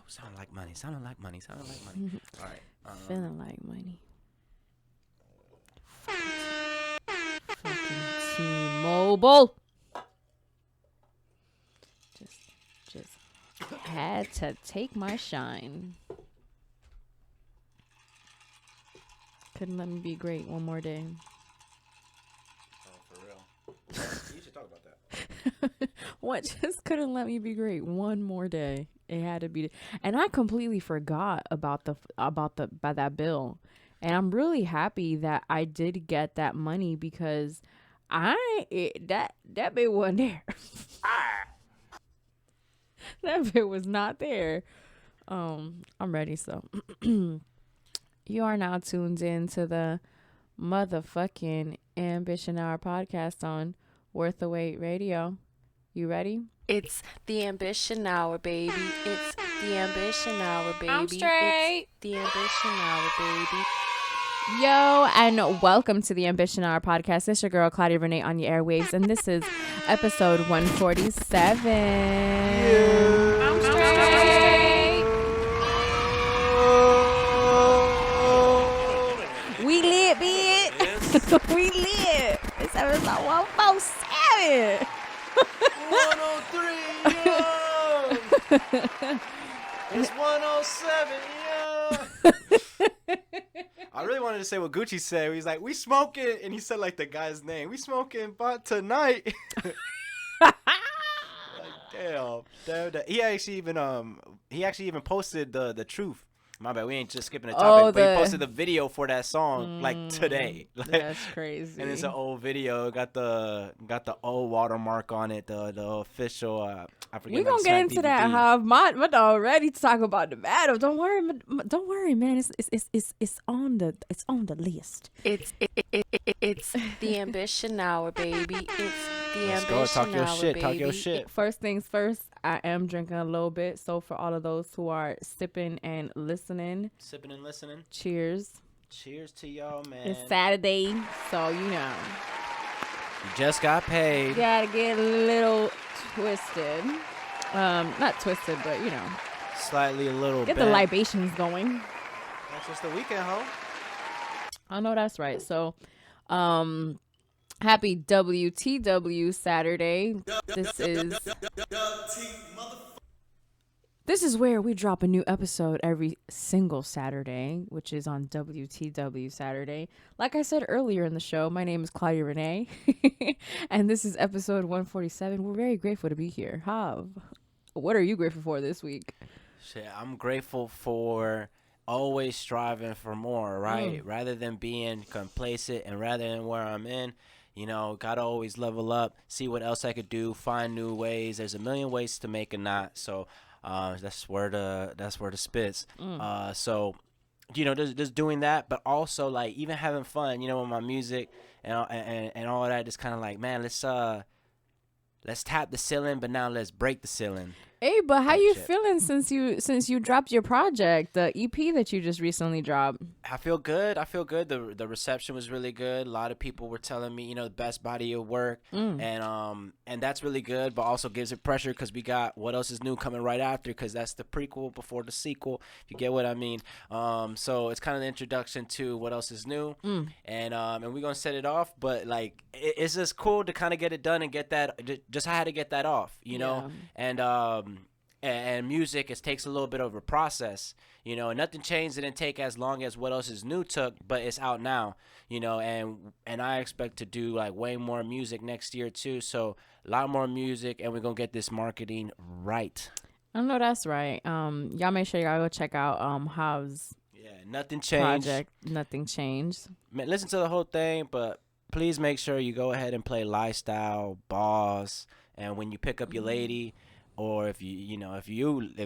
Sounding like money. Sounding like money. Sounding like money. All right. Feeling like money. Fucking T-Mobile. Just had to take my shine. Couldn't let me be great one more day. Oh, for real. You should talk about that. What just couldn't let me be great one more day. It had to be, and I completely forgot about that bill. And I'm really happy that I did get that money because that bit wasn't there. That bit was not there. I'm ready. So you are now tuned in to the motherfucking Ambition Hour podcast on Worth the Wait Radio. You ready? It's the Ambition Hour, baby. It's the Ambition Hour, baby. I'm straight. It's the Ambition Hour, baby. Yo, and welcome to the Ambition Hour podcast. It's your girl, Claudia Renee, on your airwaves, and this is episode 147. I'm straight. We lit, bitch. We lit. It's episode 147. 103, yo! It's 107, yo! I really wanted to say what Gucci said. He's like, we smoking, and he said like the guy's name. We smoking but tonight. Like, damn. He actually even posted the truth. My bad, we ain't just skipping the topic, but he posted the video for that song like today. Like, that's crazy. And it's an old video. Got the old watermark on it. The official. I forget. We gonna get into DVD. That. Have my dog ready to talk about the battle. Don't worry, man. It's on the list. It's the Ambition Hour, baby. It's the Let's Ambition go. Talk your Hour, shit. baby. Talk your shit. First things first. I am drinking a little bit. So for all of those who are sipping and listening, cheers. Cheers to y'all, man. It's Saturday, so you know. You just got paid. Gotta get a little twisted. Not twisted, but you know. Slightly a little Get bent. the libations going. That's just the weekend, ho. I know that's right. So, happy WTW Saturday. This is where we drop a new episode every single Saturday, which is on WTW Saturday. Like I said earlier in the show, my name is Claudia Renee, and this is episode 147. We're very grateful to be here. What are you grateful for this week? Shit, I'm grateful for always striving for more, right? Rather than being complacent and rather than where I'm in, you know, gotta always level up, see what else I could do, find new ways. There's a million ways to make a knot, so that's where the spits. So, you know, just doing that, but also like even having fun, you know, with my music and all of that. Just kind of like, man, let's tap the ceiling, but now let's break the ceiling. Hey, but how you feeling since you dropped your project, the EP that you just recently dropped? I feel good. The reception was really good. A lot of people were telling me, you know, the best body of work, and that's really good. But also gives it pressure because we got What Else Is New coming right after, because that's the prequel before the sequel. If you get what I mean. So it's kind of the introduction to What Else Is New, and we're gonna set it off. But like, it's just cool to kind of get it done and get that. Just I had to get that off, you know, and music, it takes a little bit of a process, you know, and nothing changed. It didn't take as long as What Else Is New took, but it's out now, you know, and I expect to do like way more music next year too. So a lot more music, and we're gonna get this marketing right. I know that's right. Y'all make sure y'all go check out Hav's Nothing Changed project. Nothing Changed. Man, listen to the whole thing, but please make sure you go ahead and play Lifestyle, Boss, and when you pick up your lady. Or if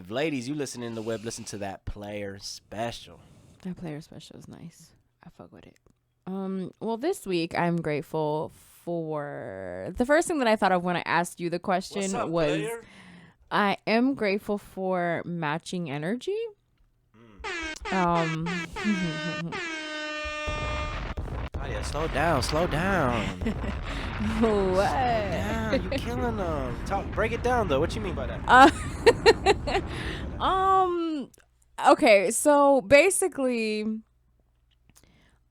ladies, you listen in the web, listen to that Player Special. That Player Special is nice. I fuck with it. Well, this week I'm grateful for the first thing that I thought of when I asked you the question. What's up, was player? I am grateful for matching energy. Oh yeah, slow down. What? Yeah, you killing them. Break it down though. What you mean by that? Okay, so basically,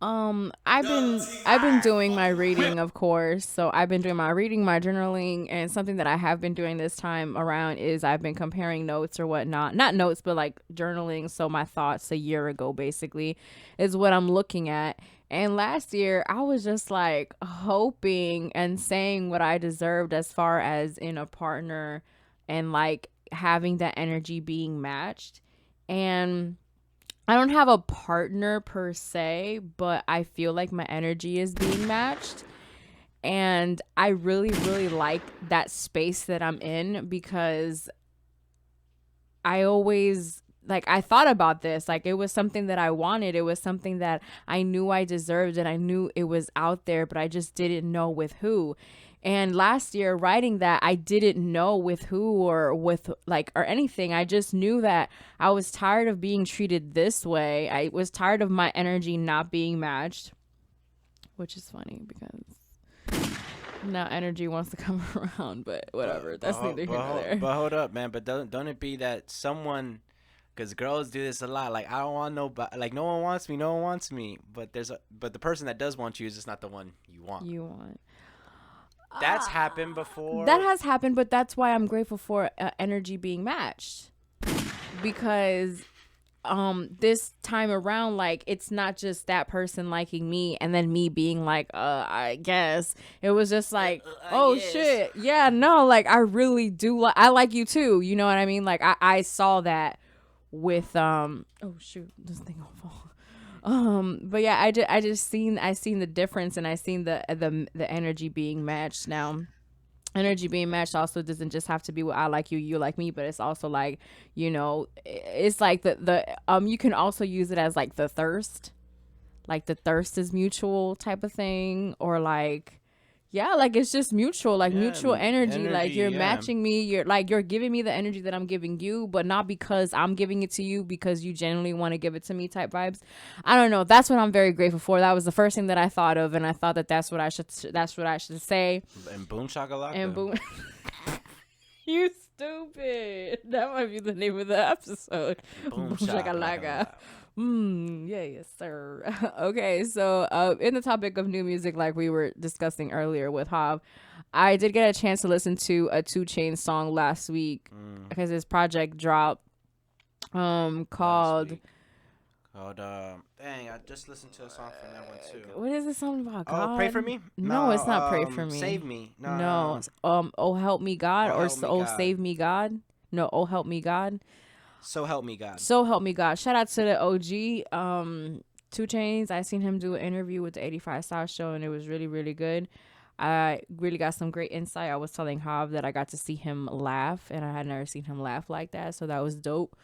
I've been doing my reading, of course. So I've been doing my reading, my journaling, and something that I have been doing this time around is I've been comparing notes or whatnot. Not notes, but like journaling. So my thoughts a year ago, basically, is what I'm looking at. And last year, I was just like hoping and saying what I deserved as far as in a partner and like having that energy being matched. And I don't have a partner per se, but I feel like my energy is being matched. And I really, really like that space that I'm in because I always, like, I thought about this. Like, it was something that I wanted. It was something that I knew I deserved and I knew it was out there, but I just didn't know with who. And last year, writing that, I didn't know with who or with like or anything. I just knew that I was tired of being treated this way. I was tired of my energy not being matched, which is funny because now energy wants to come around, but whatever. That's neither here nor there. But hold up, man. But don't it be that someone, because girls do this a lot. Like, I don't want nobody. Like, no one wants me. No one wants me. But but the person that does want you is just not the one you want. That's happened before. That has happened, but that's why I'm grateful for energy being matched. Because this time around, like, it's not just that person liking me and then me being like, I guess. It was just like, oh shit. Yeah, no, like I really do I like you too. You know what I mean? Like I saw that with oh shoot, this thing will fall. But yeah, I seen the difference, and I seen the energy being matched. Now energy being matched also doesn't just have to be what I like you, you like me, but it's also like, you know, it's like the you can also use it as like the thirst is mutual type of thing, or like, yeah, like it's just mutual, like mutual energy. Like you're matching me. You're giving me the energy that I'm giving you, but not because I'm giving it to you, because you genuinely want to give it to me type vibes. I don't know. That's what I'm very grateful for. That was the first thing that I thought of, and I thought that's what I should say. And boom shakalaka. And boom. You stupid. That might be the name of the episode. Boom shakalaka. Yes, sir. Okay, so in the topic of new music, like we were discussing earlier with Jav, I did get a chance to listen to a 2 Chainz song last week because his project dropped called dang, I just listened to a song from that one too. What is this song about? God? Oh, Pray For Me? No, it's not Pray For Me. Save Me. No. Oh Help Me God, Save Me God. No, Oh Help Me God. So Help Me God. So Help Me God. Shout out to the OG 2 Chainz. I seen him do an interview with the 85 South show, and it was really, really good. I really got some great insight. I was telling Jav that I got to see him laugh, and I had never seen him laugh like that, so that was dope.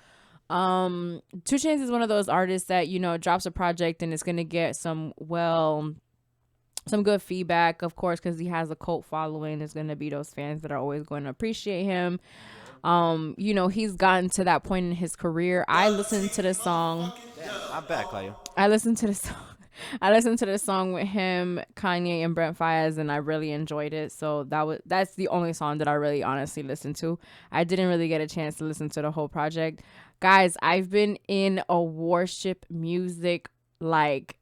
2 Chainz is one of those artists that, you know, drops a project and it's gonna get some good feedback, of course, because he has a cult following. There's gonna be those fans that are always going to appreciate him. You know, he's gotten to that point in his career. I listened to the song. I'm back, Claudia. I listened to the song with him, Kanye, and Brent Faiyaz, and I really enjoyed it. So that's the only song that I really honestly listened to. I didn't really get a chance to listen to the whole project. Guys, I've been in a worship music, like,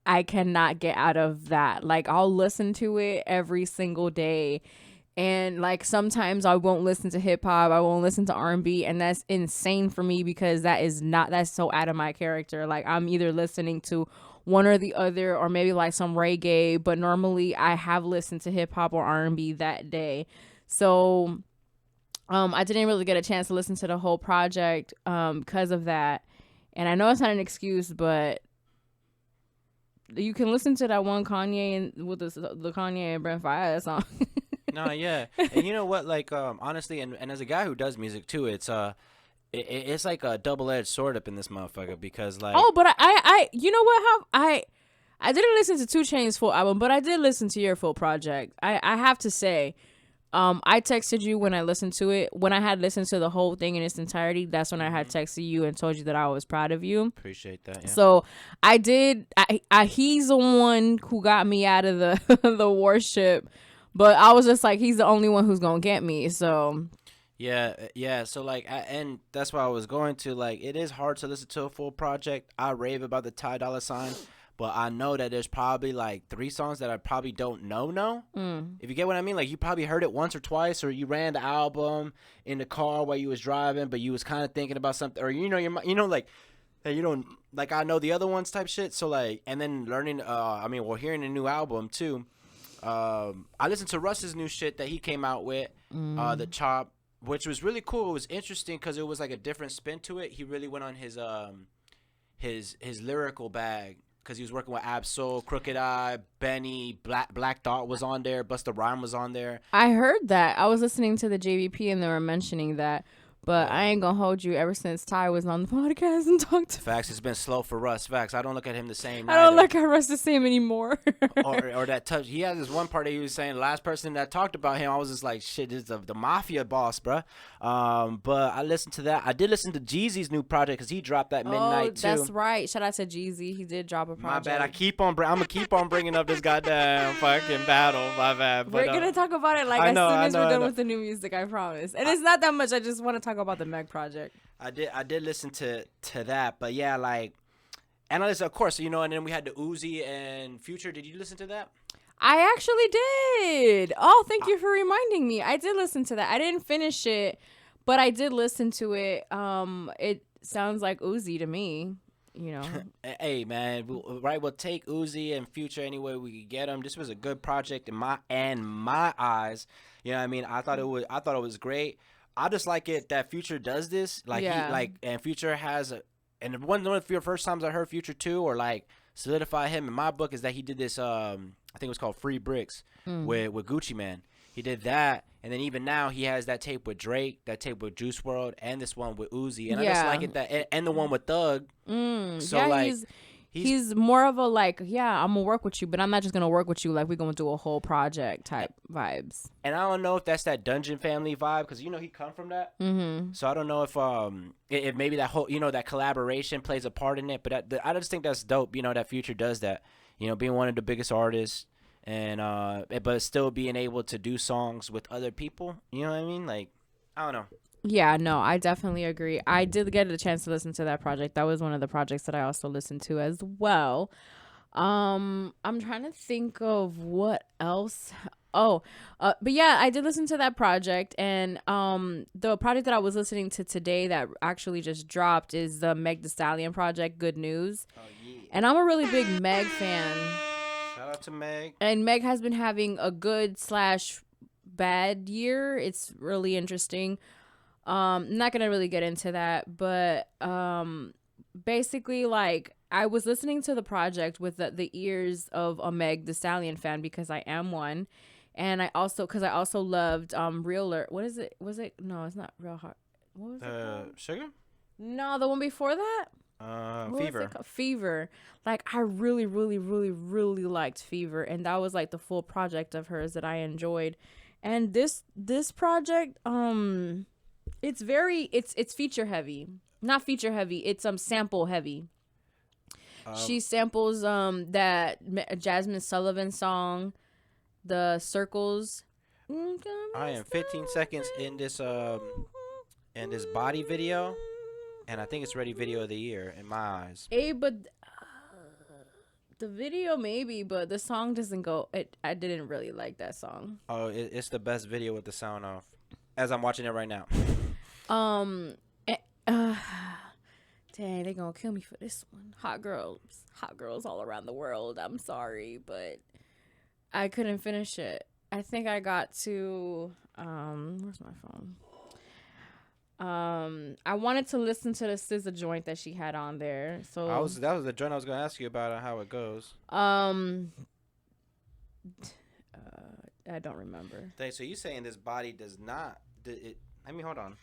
I cannot get out of that. Like, I'll listen to it every single day. And like sometimes I won't listen to hip hop, I won't listen to R&B, and that's insane for me because that's so out of my character. Like, I'm either listening to one or the other, or maybe like some reggae, but normally I have listened to hip hop or R&B that day. So I didn't really get a chance to listen to the whole project because of that. And I know it's not an excuse, but you can listen to that one Kanye and with the Kanye and Brent Faiyaz song. No, yeah. And you know what, like, honestly, and as a guy who does music too, it's it's like a double-edged sword up in this motherfucker, because like, oh, but I you know what, I didn't listen to 2 Chainz full album, but I did listen to your full project. I have to say, I texted you when I listened to it. When I had listened to the whole thing in its entirety, that's when I had texted you and told you that I was proud of you. Appreciate that. Yeah. So I did. He's the one who got me out of the the worship, but I was just like, he's the only one who's gonna get me. So Yeah. So like, and that's why I was going to like. It is hard to listen to a full project. I rave about the Ty Dolla Sign, but I know that there's probably like 3 songs that I probably don't know. No, if you get what I mean, like you probably heard it once or twice, or you ran the album in the car while you was driving, but you was kind of thinking about something, or like. Hey, you don't like I know the other ones type shit. So like, and then learning. Hearing a new album too. I listened to Russ's new shit that he came out with, the Chop, which was really cool. It was interesting because it was like a different spin to it. He really went on his lyrical bag because he was working with Absol, Crooked Eye, Benny, Black Thought was on there, Busta Rhyme was on there. I heard that. I was listening to the JVP and they were mentioning that. But I ain't gonna hold you. Ever since Ty was on the podcast and talked to Facts, it's been slow for Russ. Facts, I don't look at him the same. I don't look at Russ the same anymore. or that touch. He has this one part that he was saying. The last person that talked about him, I was just like, shit, this is the mafia boss, bruh. But I listened to that. I did listen to Jeezy's new project because he dropped that midnight too. That's right. Shout out to Jeezy. He did drop a project. My bad. I'm gonna keep on bringing up this goddamn fucking battle. My bad. But, we're gonna talk about it as soon as we're done with the new music. I promise. And it's not that much. I just want to talk about the Meg project. I did listen to that, but yeah, like, and I listened, of course, and then we had the Uzi and Future. Did you listen to that? I actually did. Oh, thank you for reminding me. I did listen to that. I didn't finish it, but I did listen to it. It sounds like Uzi to me. Hey man, right? We'll take Uzi and Future anyway we could get them. This was a good project in my eyes. You know what I mean? I thought it was great. I just like it that Future does this, and Future has and one of the first times I heard Future too, or like solidify him in my book is that he did this. I think it was called Free Bricks with Gucci Man. He did that, and then even now he has that tape with Drake, that tape with Juice WRLD, and this one with Uzi, and I just like it and the one with Thug. So he's more of a I'm gonna work with you, but I'm not just gonna work with you like we're gonna do a whole project type vibes. And I don't know if that's that Dungeon Family vibe because he come from that. So I don't know if maybe that whole that collaboration plays a part in it. But I just think that's dope. That Future does that. Being one of the biggest artists and but still being able to do songs with other people. You know what I mean? Like I don't know. Yeah, no, I definitely agree. I did get a chance to listen to that project. That was one of the projects that I also listened to as well. I'm trying to think of what else. But yeah, I did listen to that project, and the project that I was listening to today that actually just dropped is the Meg Thee Stallion project, Good News. Oh, yeah. And I'm a really big Meg fan. Shout out to Meg. And Meg has been having a good/bad year. It's really interesting. Not gonna really get into that, but basically, like, I was listening to the project with the ears of a Meg Thee Stallion fan because I am one, and I also loved Realer. What is it? Was it? No, it's not Real Hard. What was it called? Sugar? No, the one before that. Fever. Fever. Like, I really, really, really, really liked Fever, and that was like the full project of hers that I enjoyed. And this project, it's feature heavy. Not feature heavy, it's sample heavy. She samples that Jasmine Sullivan song, The Circles. I am 15 seconds in this body video, and I think it's ready video of the year in my eyes. But the video maybe, but the song doesn't go. I didn't really like that song. Oh, it's the best video with the sound off, as I'm watching it right now. Dang, they gonna kill me for this one. Hot girls all around the world. I'm sorry, but I couldn't finish it. I think I got to where's my phone? I wanted to listen to the SZA joint that she had on there. So that was the joint I was gonna ask you about how it goes. I don't remember. So you saying this body does not? Let me hold on.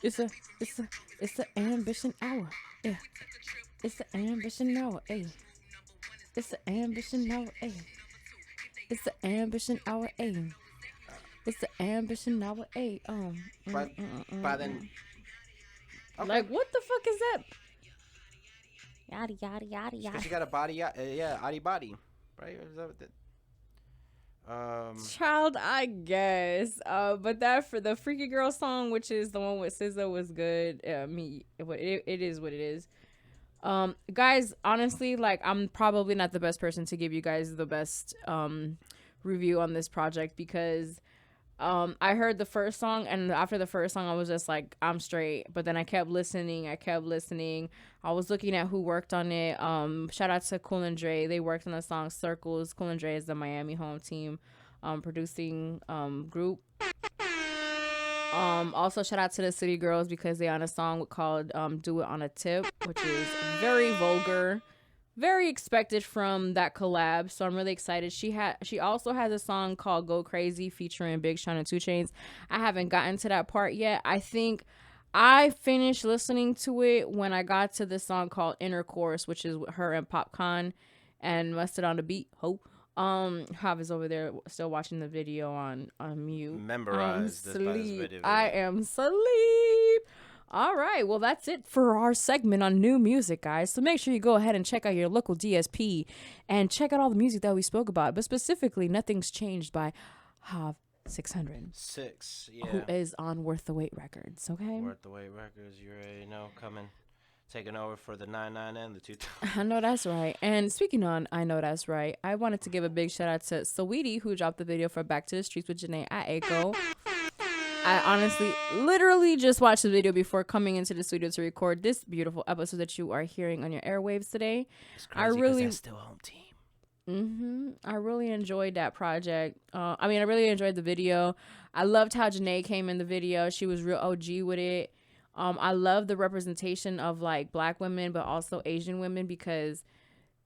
It's the ambition hour. Yeah. It's the ambition hour. Hey. It's the ambition hour. Hey. It's the ambition hour. Hey. It's the ambition hour. Hey, By then. Okay. Like, what the fuck is that? Yada yada yada yada. Because she got a body, Audi body, right? Is that what Child, I guess. But that for the Freaky Girl song, which is the one with SZA, was good. It is what it is. Guys, honestly, like, I'm probably not the best person to give you guys the best review on this project because I heard the first song, and after the first song I was just like, I'm straight. But then I kept listening. I was looking at who worked on it. Shout out to Cool and Dre. They worked on the song Circles. Cool and Dre is the Miami home team producing group. Also shout out to the City Girls because they on a song called Do It on a Tip, which is very vulgar, very expected from that collab. So I'm really excited. She also has a song called Go Crazy featuring Big Sean and 2 Chainz. I haven't gotten to that part yet. I think I finished listening to it when I got to this song called Intercourse, which is her and Popcorn and Mustard on the Beat. Hav is over there still watching the video on mute. Memorized this video. I am asleep. All right, well, that's it for our segment on new music, guys. So make sure you go ahead and check out your local DSP and check out all the music that we spoke about. But specifically, Nothing's Changed by Hav 600. Who is on Worth the Wait Records, okay? Worth the Wait Records, you already know, coming. Taking over for the 99 and the 2000. I know that's right. And speaking on I know that's right, I wanted to give a big shout out to Saweetie, who dropped the video for Back to the Streets with Janae Aiko. I honestly literally just watched the video before coming into the studio to record this beautiful episode that you are hearing on your airwaves today. It's crazy that's still home team. I really enjoyed that project. I really enjoyed the video. I loved how Janae came in the video. She was real OG with it. I love the representation of like Black women, but also Asian women because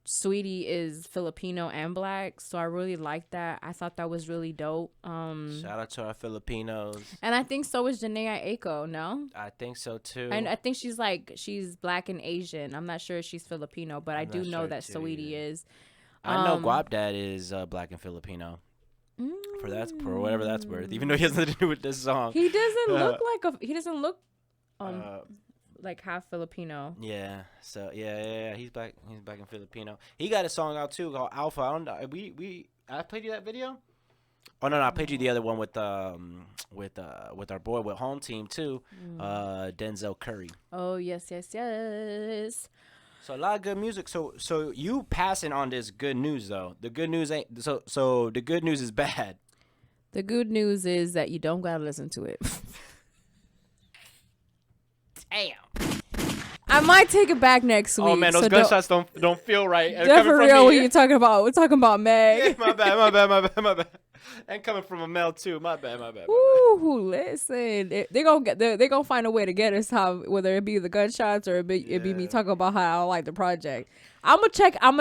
Sweetie is Filipino and Black. So I really liked that. I thought that was really dope. Shout out to our Filipinos. And I think so is Janae Aiko, no? I think so too. And I think she's Black and Asian. I'm not sure if she's Filipino, but I do know that Sweetie is. I know Guap Dad is Black and Filipino. For whatever that's worth. Even though he has nothing to do with this song. He doesn't look like half Filipino. Yeah. So yeah. He's black and Filipino. He got a song out too called Alpha. I don't know. I played you that video. Oh no, I played you the other one with our boy with Home Team too, Denzel Curry. Oh yes. So a lot of good music. So you passing on this good news though. The good news ain't so the good news is bad. The good news is that you don't gotta listen to it. Damn. I might take it back next week. Oh man, those gunshots don't feel right. That's for real. What you talking about? We're talking about Meg. Yeah, my bad. And coming from a male too. My bad. Ooh, listen. They gonna find a way to get us, whether it be the gunshots or it be me talking about how I like the project. I'm gonna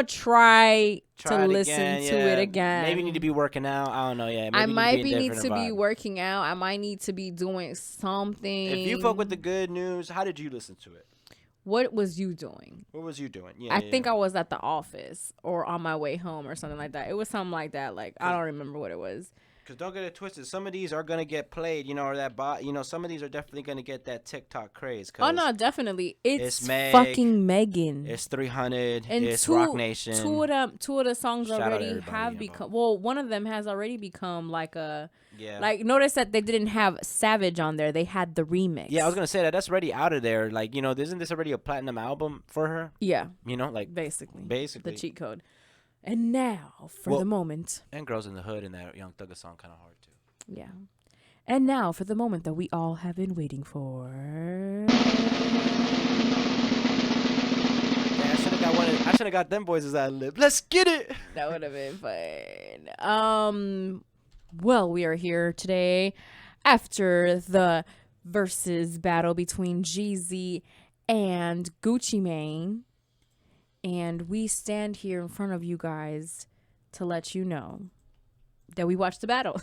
try to listen to it again. Maybe need to be working out. I don't know. Yeah, maybe I might need to be working out. I might need to be doing something. If you fuck with the good news, how did you listen to it? What was you doing? Yeah, I think I was at the office or on my way home or something like that. It was something like that. Like, I don't remember what it was. Because don't get it twisted. Some of these are going to get played, or that bot. Some of these are definitely going to get that TikTok craze. Oh, no, definitely. It's fucking Megan. It's 300. And it's Rock Nation. Two of the songs already have become. Well, one of them has already become like a. Yeah. Like, notice that they didn't have Savage on there. They had the remix. Yeah, I was going to say that's already out of there. Like, isn't this already a platinum album for her? Yeah. Like. Basically. The cheat code. And now, for the moment. And Girls in the Hood and that Young Thugger song kind of hard, too. Yeah. And now, for the moment that we all have been waiting for. I should have got them boys as ad lib. Let's get it. That would have been fun. Well, we are here today after the versus battle between Jeezy and Gucci Mane. And we stand here in front of you guys to let you know that we watched the battle.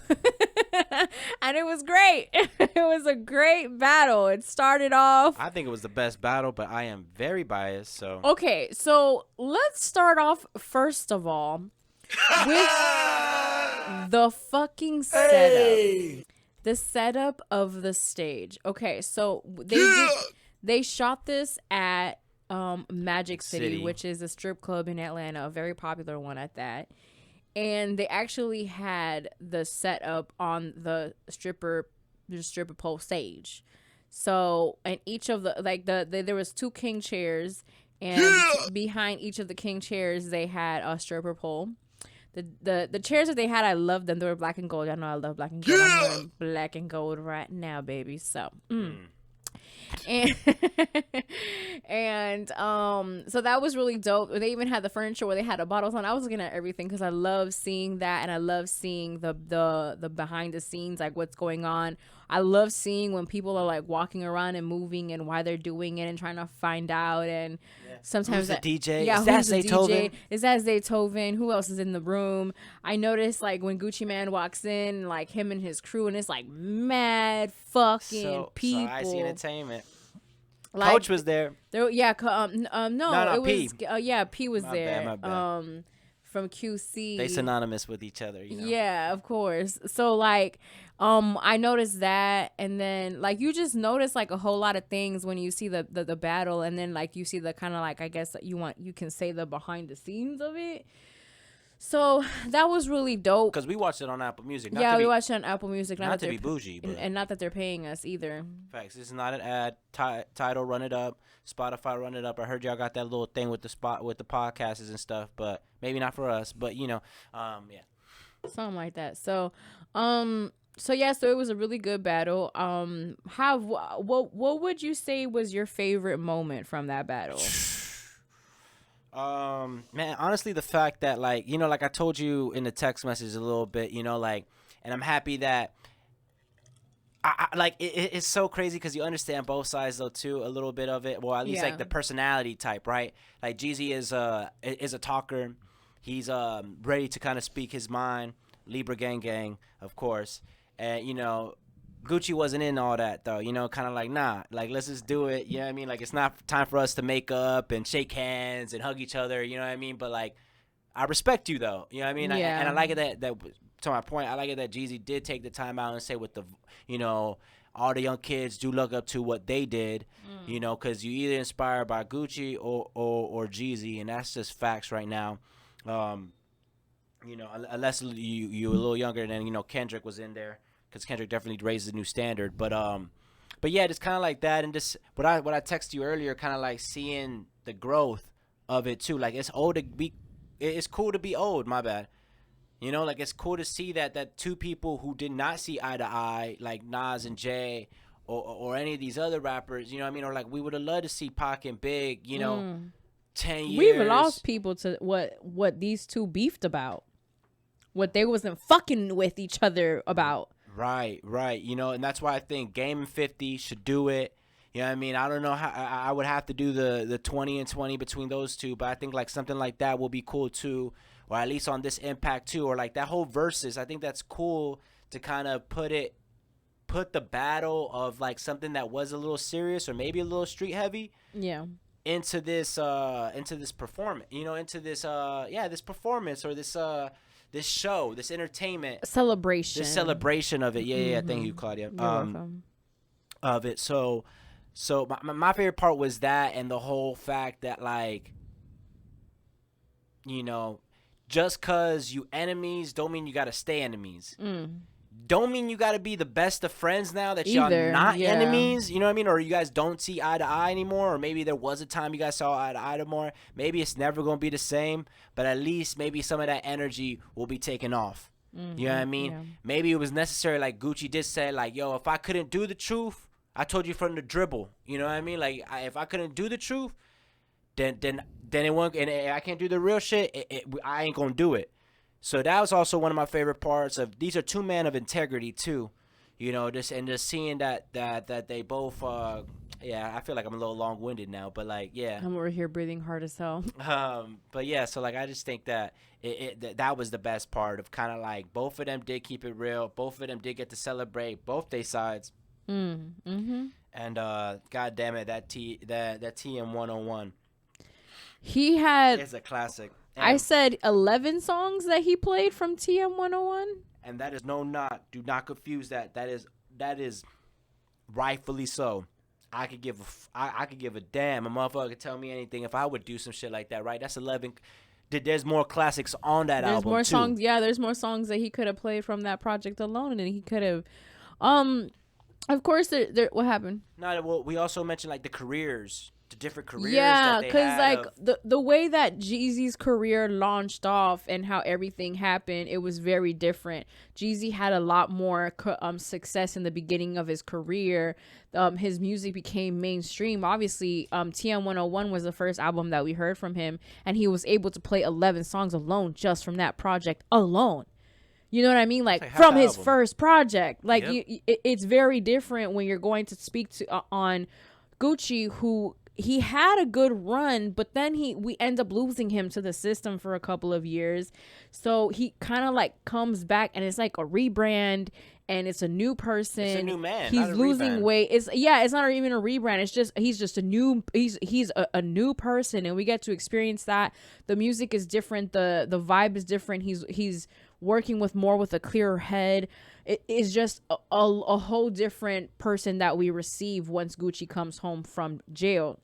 And it was great. It was a great battle. It started off. I think it was the best battle, but I am very biased. So okay, so let's start off first of all with The fucking setup. The setup of the stage. Okay, so they shot this at Magic City, which is a strip club in Atlanta, a very popular one at that. And they actually had the setup on the stripper pole stage. So, and each of there was 2 king chairs, and behind each of the king chairs they had a stripper pole. The chairs that they had, I loved them. They were black and gold. I know I love black and gold. I'm wearing black and gold right now, baby. So, and so that was really dope. They even had the furniture where they had the bottles on. I was looking at everything because I love seeing that, and I love seeing the behind the scenes, like what's going on. I love seeing when people are like walking around and moving and why they're doing it and trying to find out. And sometimes who's the DJ? Yeah, is that who's the Zaytoven? DJ? Is that Zaytoven? Who else is in the room? I noticed like when Gucci Mane walks in, like him and his crew, and it's like mad fucking people. So I see entertainment. Like, Coach was there. No, it P. was P was My there. bad, my bad. From QC. They synonymous with each other, you know. Yeah, of course. So like, I noticed that, and then like you just notice like a whole lot of things when you see the battle, and then like you see the kind of like, I guess you can say the behind the scenes of it. So that was really dope. Because we watched it on Apple Music. We watched it on Apple Music. Not to be bougie, but and not that they're paying us either. Facts. This is not an ad. Tidal, run it up. Spotify, run it up. I heard y'all got that little thing with the podcasts and stuff, but maybe not for us. But yeah, something like that. So it was a really good battle. What would you say was your favorite moment from that battle? Man, honestly, the fact that like I told you in the text message a little bit, and I'm happy that I like it's so crazy because you understand both sides though too, a little bit of it. Well, at least like the personality type, right? Like Jeezy is a talker. He's ready to kind of speak his mind. Libra gang, of course, and Gucci wasn't in all that though, kind of like, nah, like let's just do it. You know what I mean? Like it's not time for us to make up and shake hands and hug each other. You know what I mean? But like, I respect you though. You know what I mean? Yeah. And I like it that to my point, I like it that Jeezy did take the time out and say with the, all the young kids do look up to what they did, because you either inspired by Gucci or Jeezy, and that's just facts right now. Unless you a little younger, then Kendrick was in there. Because Kendrick definitely raised the new standard, but yeah, just kind of like that, and just what I texted you earlier, kind of like seeing the growth of it too. Like it's cool to be old. My bad, like it's cool to see that two people who did not see eye to eye, like Nas and Jay, or any of these other rappers, or like we would have loved to see Pac and Big, 10 years. We've lost people to what these two beefed about, what they wasn't fucking with each other about. Right. And that's why I think Game and 50 should do it. You know what I mean? I don't know how I would have to do the 20 and 20 between those two, but I think like something like that will be cool too, or at least on this Impact too, or like that whole versus. I think that's cool to kind of put the battle of like something that was a little serious or maybe a little street heavy. Yeah. Into this performance, into this this performance or this show, this entertainment celebration of it. Yeah. Thank you, Claudia. You're welcome. Of it. So my favorite part was that, and the whole fact that like, just cause you enemies don't mean you gotta stay enemies. Don't mean you gotta be the best of friends now that y'all not enemies. You know what I mean? Or you guys don't see eye to eye anymore. Or maybe there was a time you guys saw eye to eye more. Maybe it's never gonna be the same. But at least maybe some of that energy will be taken off. You know what I mean? Yeah. Maybe it was necessary, like Gucci did say, like, yo, if I couldn't do the truth, I told you from the dribble. You know what I mean? Like, if I couldn't do the truth, then it won't. And I can't do the real shit. I ain't gonna do it. So that was also one of my favorite parts of. These are two men of integrity too, just seeing that they both. I feel like I'm a little long-winded now, but like, yeah. I'm over here breathing hard as hell. But yeah, so like I just think that that was the best part of kind of like both of them did keep it real. Both of them did get to celebrate both their sides. Mm-hmm. And God damn it, that TM 101. He had. It's a classic. I said 11 songs that he played from TM101. And that is do not confuse that. That is rightfully so. I could give a damn. A motherfucker could tell me anything if I would do some shit like that, right? That's 11. There's more classics on that album. There's more too. songs. Yeah, there's more songs that he could have played from that project alone, and he could have. Of course, there. What happened? No, well, we also mentioned like the different careers. Yeah, because like the way that Jeezy's career launched off and how everything happened, it was very different. Jeezy had a lot more success in the beginning of his career. His music became mainstream. Obviously, TM101 was the first album that we heard from him, and he was able to play 11 songs alone just from that project alone. You know what I mean? Like from his first project. Like it's very different when you're going to speak to on Gucci, who he had a good run, but then we end up losing him to the system for a couple of years. So he kind of like comes back, and it's like a rebrand, and it's a new person. It's a new man. He's losing weight. It's not even a rebrand. It's just he's a new person, and we get to experience that. The music is different. The vibe is different. He's working with a clearer head. It is just a whole different person that we receive once Gucci comes home from jail.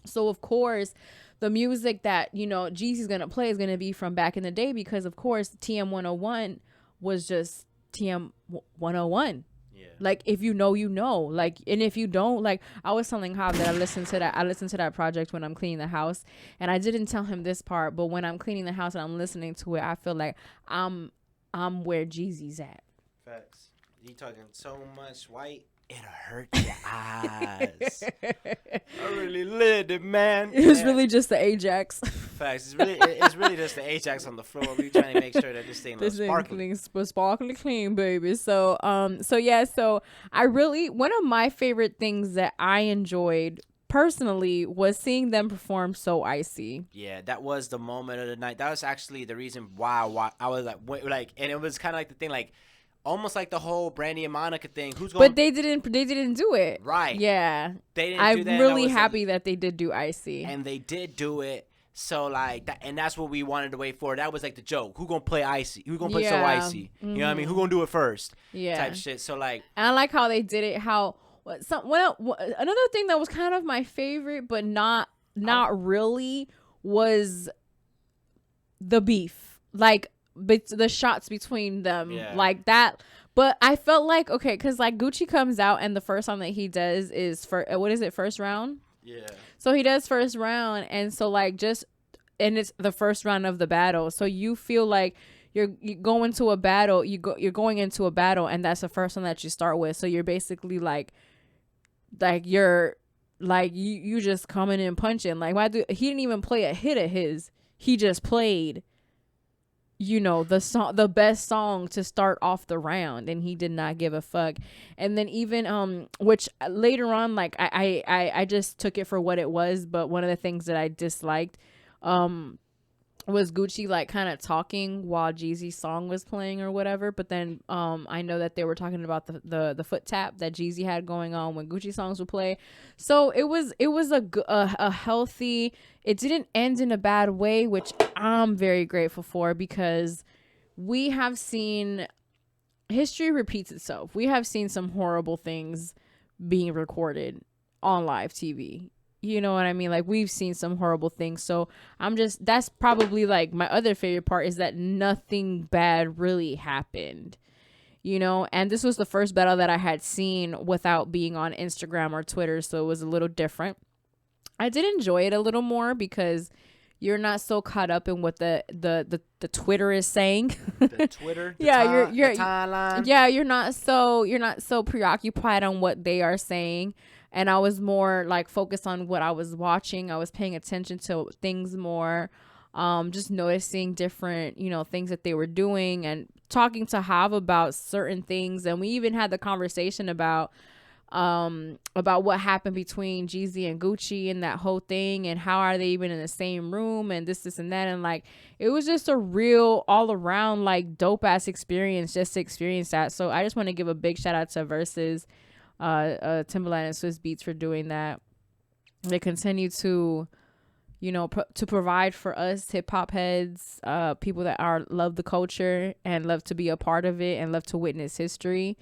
So of course, the music that Jeezy's gonna play is gonna be from back in the day, because of course TM101 was just TM101. Yeah. Like if you know, like, and if you don't, like I was telling Jav that I listened to that project when I'm cleaning the house, and I didn't tell him this part, but when I'm cleaning the house and I'm listening to it, I feel like I'm where Jeezy's at. Facts. You talking so much white, it'll hurt your eyes. I really lived it, man. It was really just the Ajax. Facts. It's really just the Ajax on the floor. We're trying to make sure that this thing looks sparkly clean, baby. So I really, one of my favorite things that I enjoyed personally was seeing them perform So Icy. Yeah, that was the moment of the night. That was actually the reason why I was like, and it was kind of like the thing, like almost like the whole Brandy and Monica thing. But they didn't do it. Right. Yeah. They didn't do that. I'm really happy that they did do Icy. And they did do it. So like that, and that's what we wanted to wait for. That was like the joke. Who gonna play Icy? Who gonna play So Icy? Mm-hmm. You know what I mean? Who gonna do it first? Yeah. Type shit. So like, and I like how they did it. Another thing that was kind of my favorite, but not really, was the beef. Like the shots between them, like that. But I felt like, okay, because like Gucci comes out and the first song that he does is First Round? Yeah. So he does First Round, and so like and it's the first round of the battle. So you feel like you go into a battle, you're going into a battle, and that's the first one that you start with. So you're basically like you're like you just coming in punching. Like he didn't even play a hit of his. He just played the best song to start off the round, and he did not give a fuck. And then even which later on, like I just took it for what it was, but one of the things that I disliked was Gucci like kind of talking while Jeezy's song was playing or whatever. But then I know that they were talking about the foot tap that Jeezy had going on when Gucci songs would play. So it was a healthy. It didn't end in a bad way, which I'm very grateful for, because we have seen history repeats itself. We have seen some horrible things being recorded on live TV. You know what I mean? Like, we've seen some horrible things. So that's probably like my other favorite part, is that nothing bad really happened, and this was the first battle that I had seen without being on Instagram or Twitter. So it was a little different. I did enjoy it a little more because you're not so caught up in what the Twitter is saying. The Twitter, the timeline. Yeah, you're not so preoccupied on what they are saying. And I was more like focused on what I was watching. I was paying attention to things more, just noticing different, things that they were doing, and talking to Jav about certain things. And we even had the conversation about what happened between Jeezy and Gucci and that whole thing, and how are they even in the same room, and this and that. And like, it was just a real all around like dope ass experience just to experience that. So I just want to give a big shout out to Verzuz, Timbaland and Swiss Beats for doing that. They continue to you know, to provide for us hip hop heads, people that love the culture and love to be a part of it and love to witness history.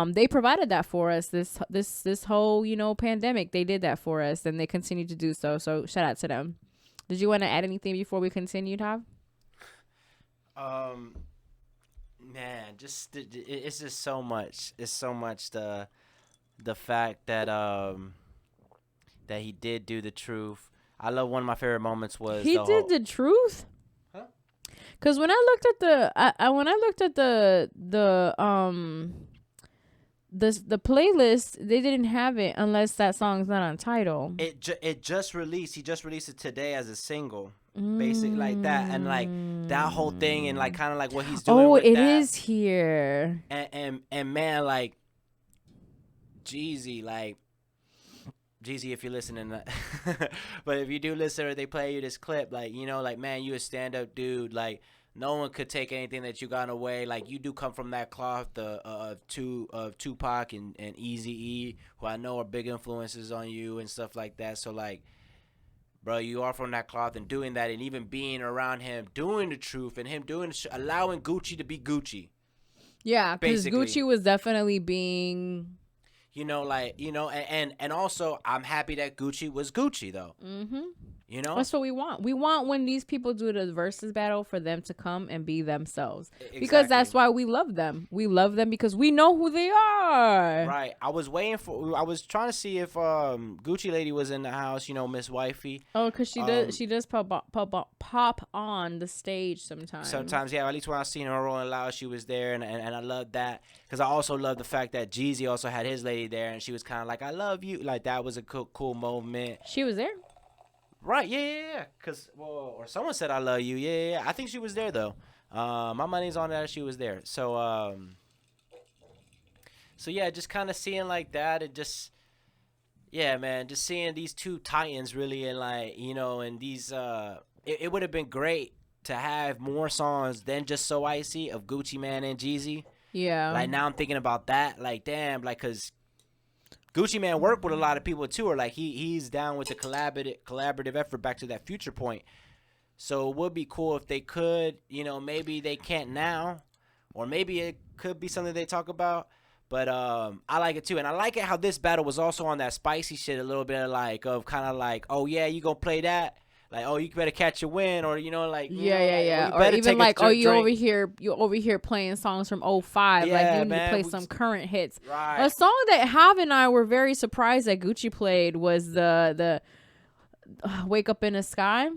They provided that for us this whole, you know, pandemic. They did that for us, and they continue to do so. So shout out to them. Did you want to add anything before we continue, Tav? Man, just it's just so much. It's so much the fact that that he did do the truth. I love one of my favorite moments was he did the truth. Huh? Because when I looked at the playlist, they didn't have it unless that song's not on Tidal. It just released. He just released it today as a single. Basically like that, and like that whole thing, and like kind of like what he's doing. Oh, with it that. is here. And man, like Jeezy, if you're listening, but if you do listen or they play you this clip, like, you know, like, man, you a stand up dude. Like, no one could take anything that you got away. Like, you do come from that cloth of Tupac and Eazy-E, who I know are big influences on you and stuff like that. So like, bro, you are from that cloth, and doing that, and even being around him, doing the truth, and him doing allowing Gucci to be Gucci. Yeah, because Gucci was definitely being, you know, like, you know, and also I'm happy that Gucci was Gucci though. Mm-hmm. You know, that's what we want. We want when these people do the versus battle for them to come and be themselves. Exactly. Because that's why we love them. We love them because we know who they are. Right. I was trying to see if Gucci Lady was in the house. You know, Miss Wifey. Oh, because she does pop on the stage sometimes. Sometimes, yeah. At least when I seen her rolling loud, she was there, and I love that because I also love the fact that Jeezy also had his lady there, and she was kind of like, "I love you." Like, that was a cool moment. She was there. Right, yeah. Cause, well, or someone said I love you. Yeah. I think she was there though. My money's on that she was there. So yeah, just kind of seeing like that, and just, yeah, man, just seeing these two titans really, and like, you know, and these it would have been great to have more songs than just So Icy of Gucci Mane and Jeezy. Yeah. Like, now I'm thinking about that. Like, damn, like, cause Gucci Mane worked with a lot of people too, or like he's down with the collaborative effort back to that Future point. So it would be cool if they could, you know, maybe they can't now, or maybe it could be something they talk about. But I like it too, and I like it how this battle was also on that spicy shit a little bit, of kind of like, oh yeah, you gonna play that? Like, oh, you better catch your win, or, you know, like, yeah. Or even like, oh, you over here playing songs from 05. Yeah, like, you need to play some current hits. Right. A song that Jav and I were very surprised that Gucci played was the Wake Up in the Sky.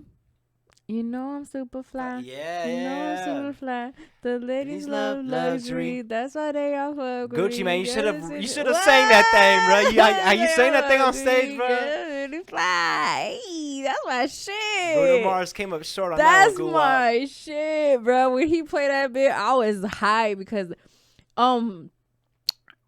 You know I'm super fly. I'm super fly. The ladies love luxury. That's why they offer Gucci, man, you should have sang that thing, bro. You sang that thing on stage, bro. Really fly. That's my shit. Bruno Mars came up short on that one. That's my shit, bro. When he played that bit, I was high because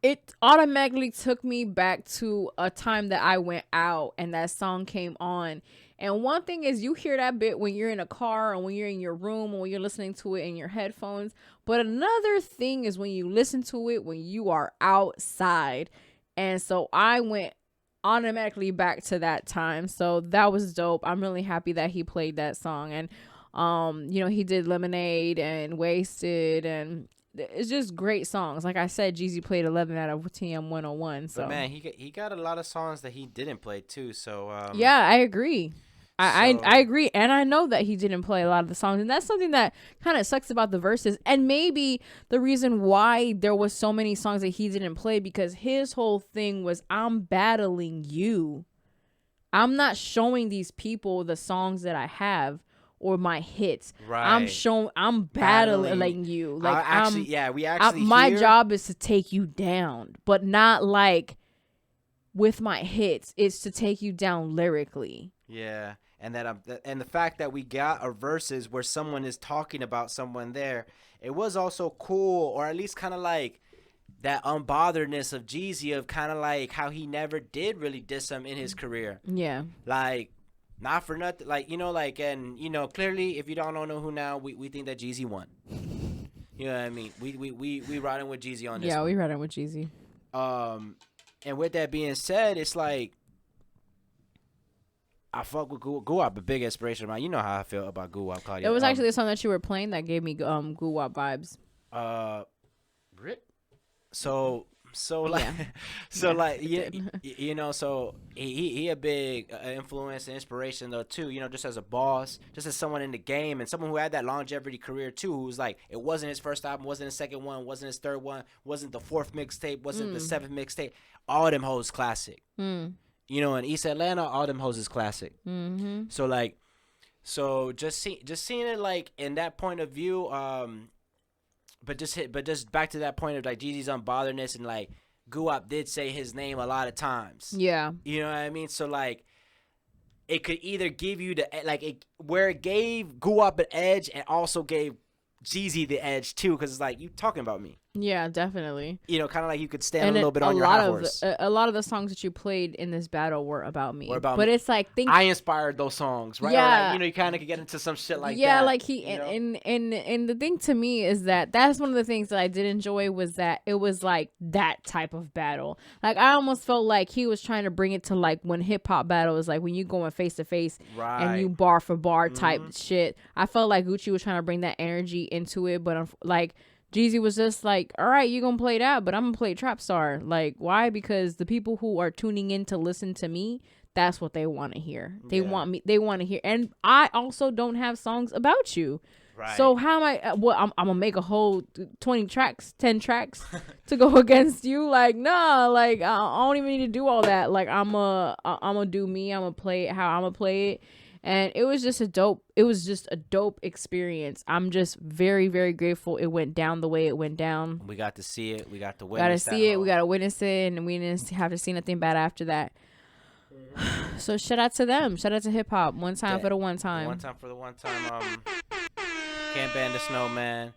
it automatically took me back to a time that I went out and that song came on. And one thing is, you hear that bit when you're in a car or when you're in your room or when you're listening to it in your headphones. But another thing is when you listen to it when you are outside. And so I went automatically back to that time. So that was dope. I'm really happy that he played that song. And, you know, he did Lemonade and Wasted, and it's just great songs. Like I said, Jeezy played 11 out of TM 101. So, but man, he got a lot of songs that he didn't play too. So yeah, I agree. I agree, and I know that he didn't play a lot of the songs, and that's something that kind of sucks about the verses. And maybe the reason why there was so many songs that he didn't play, because his whole thing was, I'm battling you. I'm not showing these people the songs that I have or my hits. Right. I'm battling you. Like, my job is to take you down, but not like with my hits. It's to take you down lyrically. Yeah. And and the fact that we got a verses where someone is talking about someone there, it was also cool, or at least kind of like that unbotheredness of Jeezy, of kind of like how he never did really diss him in his career. Yeah. Like, not for nothing, like, you know, like, and, you know, clearly, if you don't know who now, we think that Jeezy won. You know what I mean? We riding with Jeezy on this. Yeah, we riding with Jeezy. And with that being said, it's like, I fuck with Guwap, a big inspiration of mine. You know how I feel about Guwap, Claudia. It was actually the song that you were playing that gave me Guwap vibes. So he a big influence and inspiration though too. You know, just as a boss, just as someone in the game, and someone who had that longevity career too. Who's like, it wasn't his first album, wasn't his second one, wasn't his third one, wasn't the fourth mixtape, wasn't the seventh mixtape. All them hoes classic. You know, in East Atlanta, all them hoes is classic. So like, just seeing it like in that point of view. But just back to that point of like Jeezy's unbotheredness, and like Guwap did say his name a lot of times. Yeah. You know what I mean? So like, it could either give you where it gave Guwap an edge and also gave Jeezy the edge too, because it's like, you talking about me. Yeah, definitely. You know, kind of like you could stand a little bit on your high horse. A lot of the songs that you played in this battle were about me. It's like, I inspired those songs, right? Yeah. Or like, you know, you kind of could get into some shit like that. Yeah, like and the thing to me is that's one of the things that I did enjoy, was that it was like that type of battle. Like, I almost felt like he was trying to bring it to like when hip hop battle is like when you going face to face and you bar for bar type shit. I felt like Gucci was trying to bring that energy into it, but like, Jeezy was just like, all right, you're going to play that, but I'm going to play Trap Star. Like, why? Because the people who are tuning in to listen to me, that's what they want to hear. They want to hear. And I also don't have songs about you. Right. So how am I, I'm going to make a whole 10 tracks to go against you? Like, nah, like, I don't even need to do all that. Like, I'm going to do me. I'm going to play it how I'm going to play it. And it was just a dope experience. I'm just very, very grateful it went down the way it went down. We got to see it. We got to witness it. We got to witness it. And we didn't have to see nothing bad after that. So shout out to them. Shout out to hip hop. One time for the one time. One time for the one time. Can't ban the snow, man.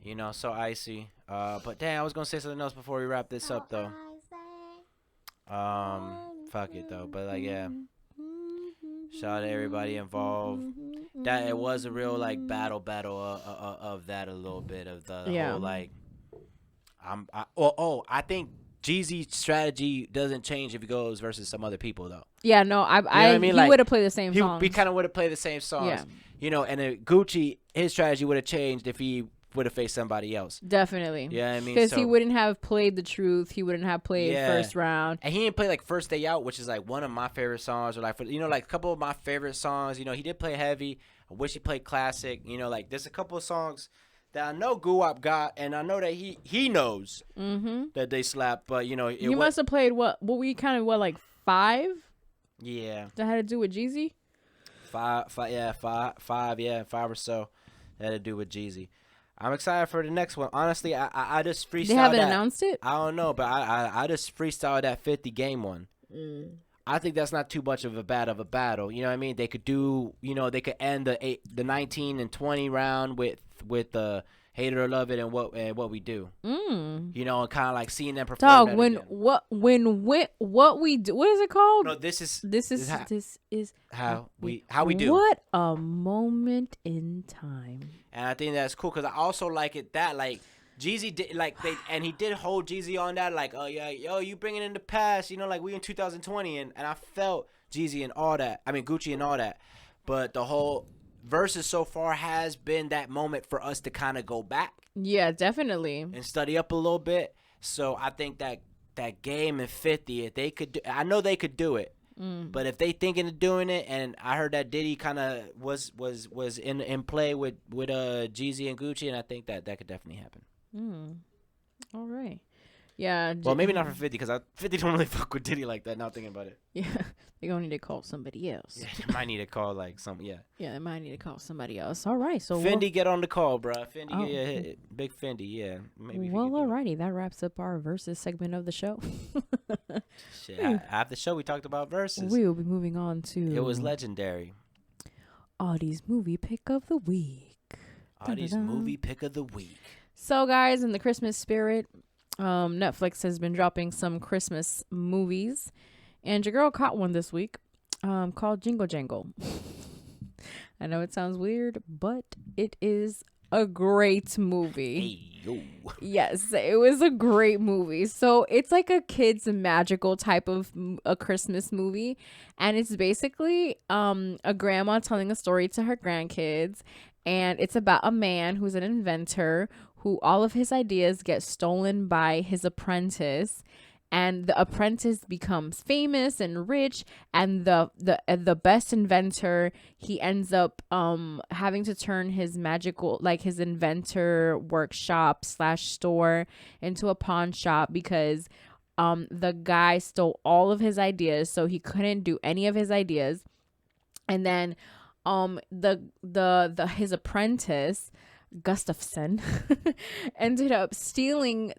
You know, so icy. But damn, I was going to say something else before we wrap this up, though. Fuck it, though. But like, yeah. Shout out to everybody involved. That it was a real like battle of that, a little bit of the whole like. I think Jeezy's strategy doesn't change if he goes versus some other people though. Yeah, no, I mean? He like, would have played the same songs. He kind of would have played the same songs. Yeah. You know, and Gucci, his strategy would have changed if he would have faced somebody else. Definitely. Yeah, I mean, because he wouldn't have played The Truth. He wouldn't have played First Round. And he didn't play like First Day Out, which is like one of my favorite songs, or like, you know, like a couple of my favorite songs. You know, he did play Heavy. I wish he played Classic. You know, like there's a couple of songs that I know Guwap got, and I know that he knows that they slap. But you know, you must have played what we kind of like 5. Yeah. That had to do with Jeezy. 5 or so. That had to do with Jeezy. I'm excited for the next one. Honestly, I just freestyled. They haven't announced it? I don't know, but I just freestyled that 50 game one. I think that's not too much of a battle. You know what I mean? They could do, you know, they could end the 19 and 20 round with the hate it or love it and what we do. You know, and kind of like seeing them perform. Dog, what we do? What is it called? No, this is how we do. What a moment in time. And I think that's cool because I also like it that like Jeezy did and he did hold Jeezy on that like, oh yeah, yo, you bringing in the past, you know, like we in 2020, and I felt Jeezy and all that. I mean Gucci and all that, but the whole Versus so far has been that moment for us to kind of go back. Yeah, definitely. And study up a little bit. So I think that game in 50, if they could I know they could do it. But if they thinking of doing it, and I heard that Diddy kind of was in play with Jeezy and Gucci, and I think that could definitely happen. All right. Yeah. Well, maybe not for 50 because 50 don't really fuck with Diddy like that. Now thinking about it. Yeah, they're gonna need to call somebody else. Yeah, they might need to call like some. Yeah. Yeah, they might need to call somebody else. All right. So Fendi, get on the call, bro. Fendi, big Fendi. Yeah. Maybe. Well, alrighty. That wraps up our versus segment of the show. Shit. After the show, we talked about versus. We will be moving on to. It was legendary. Audi's movie pick of the week. Audi's movie pick of the week. So, guys, in the Christmas spirit, Netflix has been dropping some Christmas movies, and your girl caught one this week called Jingle Jangle. I know it sounds weird, but it is a great movie. Hey, yo. Yes, it was a great movie. So it's like a kid's magical type of a Christmas movie, and it's basically a grandma telling a story to her grandkids, and it's about a man who's an inventor who all of his ideas get stolen by his apprentice, and the apprentice becomes famous and rich, and the best inventor, he ends up having to turn his magical, like his inventor workshop / store into a pawn shop because the guy stole all of his ideas, so he couldn't do any of his ideas. And then his apprentice Gustafson ended up stealing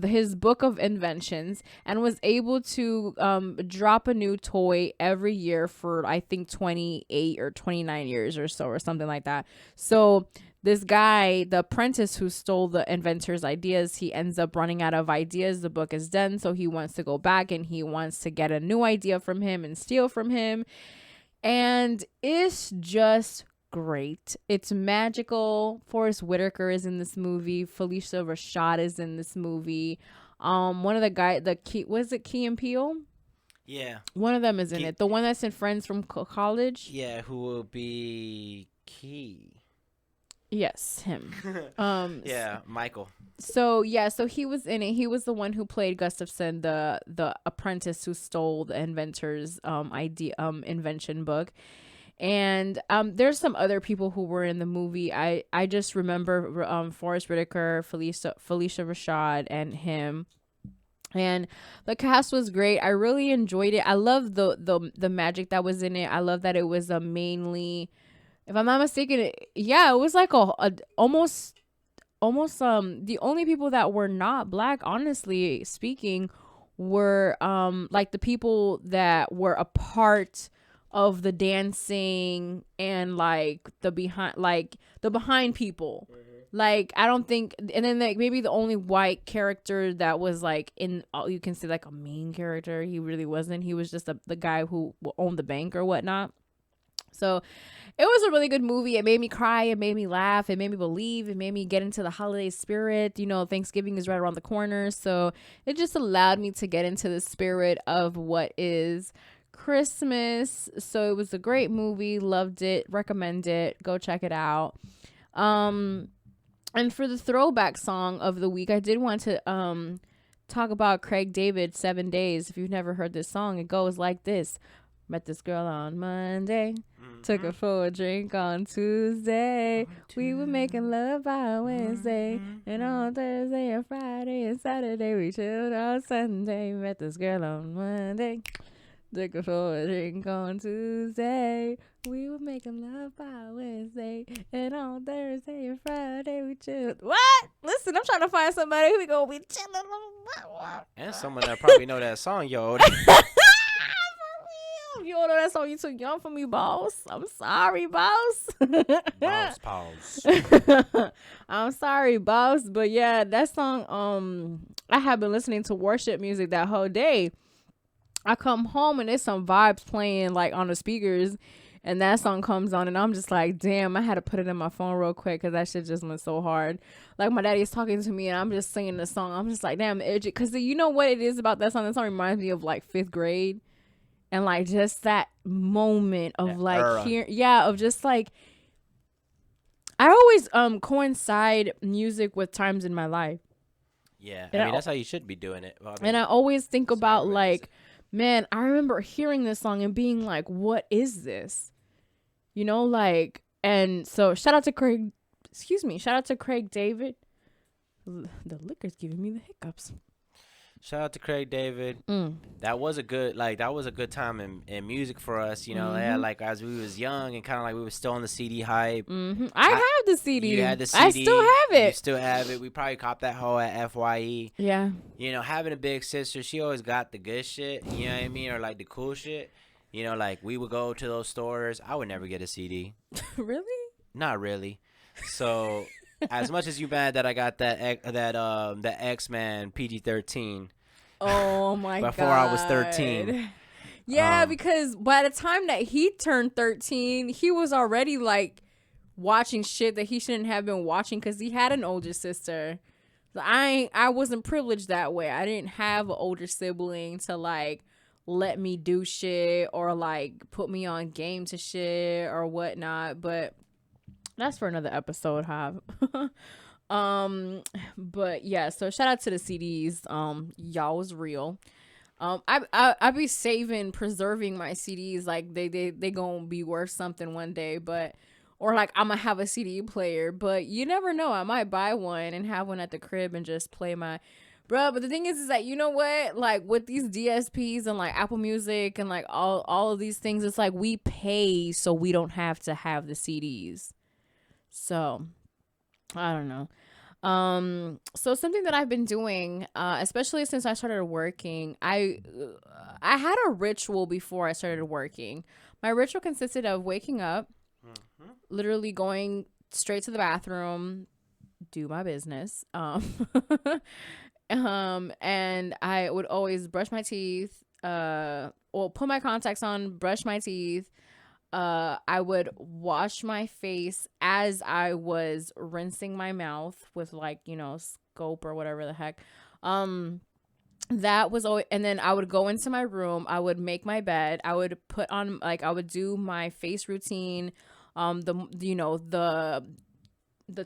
his book of inventions and was able to drop a new toy every year for I think 28 or 29 years or so or something like that. So this guy, the apprentice who stole the inventor's ideas, he ends up running out of ideas. The book is done, so he wants to go back and he wants to get a new idea from him and steal from him. And it's just great. It's magical. Forrest Whitaker is in this movie. Felicia Rashad is in this movie. One of the guy, was it Key and Peele? Yeah. One of them is in it. The one that's in Friends from College. Yeah, who will be Key? Yes, him. Yeah, Michael. So he was in it. He was the one who played Gustafson, the apprentice who stole the inventor's invention book. And there's some other people who were in the movie. I just remember Forrest Whitaker, Felicia Rashad, and him. And the cast was great. I really enjoyed it. I love the magic that was in it. I love that it was mainly, if I'm not mistaken, it was like almost the only people that were not black, honestly speaking, were like the people that were a part of the dancing and like the behind people. Like, I don't think, and then like maybe the only white character that was like in, you can say like a main character, he really wasn't. He was just the guy who owned the bank or whatnot. So it was a really good movie. It made me cry. It made me laugh. It made me believe. It made me get into the holiday spirit. You know, Thanksgiving is right around the corner. So it just allowed me to get into the spirit of what is Christmas. So it was a great movie. Loved it. Recommend it. Go check it out. And for the throwback song of the week, I did want to talk about Craig David, 7 Days. If you've never heard this song, it goes like this. Met this girl on Monday, took her for a drink on Tuesday. We were making love by Wednesday, and on Thursday and Friday and Saturday we chilled on Sunday. Met this girl on Monday, took her for a drink on Tuesday. We were making love by Wednesday, and on Thursday and Friday we chilled. What? Listen, I'm trying to find somebody who we gonna be chilling on. And someone that probably know that song, yo. If you don't know that song, you too young for me, boss. I'm sorry, boss. Boss pause. I'm sorry, boss. But yeah, that song, I have been listening to worship music that whole day. I come home and there's some vibes playing like on the speakers, and that song comes on, and I'm just like, damn, I had to put it in my phone real quick because that shit just went so hard. Like, my daddy's talking to me and I'm just singing the song. I'm just like, damn, because you know what it is about that song? That song reminds me of like 5th grade. And like just that moment of that like of just like, I always coincide music with times in my life. Yeah, I mean that's how you should be doing it. Well, I mean, and I always think about like, man, I remember hearing this song and being like, what is this? You know, like, and so shout out to Craig David. The liquor's giving me the hiccups. Shout out to Craig David. That was a good time in music for us, you know. Yeah, like as we was young and kind of like we were still on the CD hype. I have the CD. You had the CD. I still have it. You still have it. We probably copped that hoe at FYE. Yeah. You know, having a big sister, she always got the good shit. You know what I mean, or like the cool shit. You know, like we would go to those stores. I would never get a CD. Really? Not really. So. As much as you mad that I got that X-Men PG-13. Oh my god. Before I was 13. Yeah, because by the time that he turned 13, he was already like watching shit that he shouldn't have been watching because he had an older sister. So I wasn't privileged that way. I didn't have an older sibling to like let me do shit or like put me on game to shit or whatnot. But that's for another episode, Hav. But yeah, so shout out to the CDs. Y'all was real. I be preserving my CDs like they gonna be worth something one day, but or like I'm gonna have a CD player, but you never know. I might buy one and have one at the crib and just play my bruh. But the thing is that you know what? Like with these DSPs and like Apple Music and like all of these things, it's like we pay so we don't have to have the CDs. So I don't know. So something that I've been doing, especially since I started working, I had a ritual before I started working. My ritual consisted of waking up, literally going straight to the bathroom, do my business, and I would always brush my teeth, or put my contacts on, brush my teeth. I would wash my face as I was rinsing my mouth with like, you know, scope or whatever the heck. That was always, and then I would go into my room. I would make my bed. I would put on like, I would do my face routine. The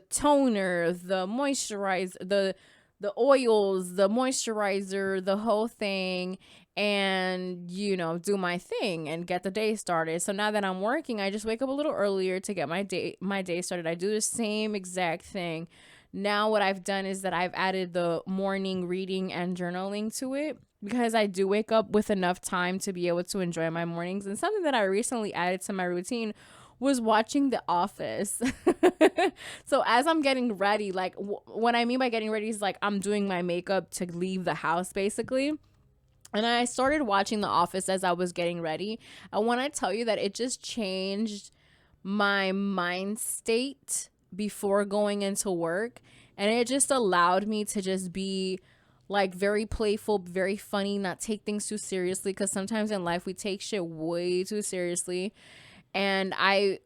toner, the moisturizer, the oils, the moisturizer, the whole thing, and you know, do my thing and get the day started. So now that I'm working, I just wake up a little earlier to get my day started. I do the same exact thing. Now what I've done is that I've added the morning reading and journaling to it because I do wake up with enough time to be able to enjoy my mornings. And something that I recently added to my routine was watching The Office. So as I'm getting ready, like what I mean by getting ready is like I'm doing my makeup to leave the house basically. And I started watching The Office as I was getting ready. I want to tell you that it just changed my mind state before going into work. And it just allowed me to just be like very playful, very funny, not take things too seriously. Because sometimes in life we take shit way too seriously. And I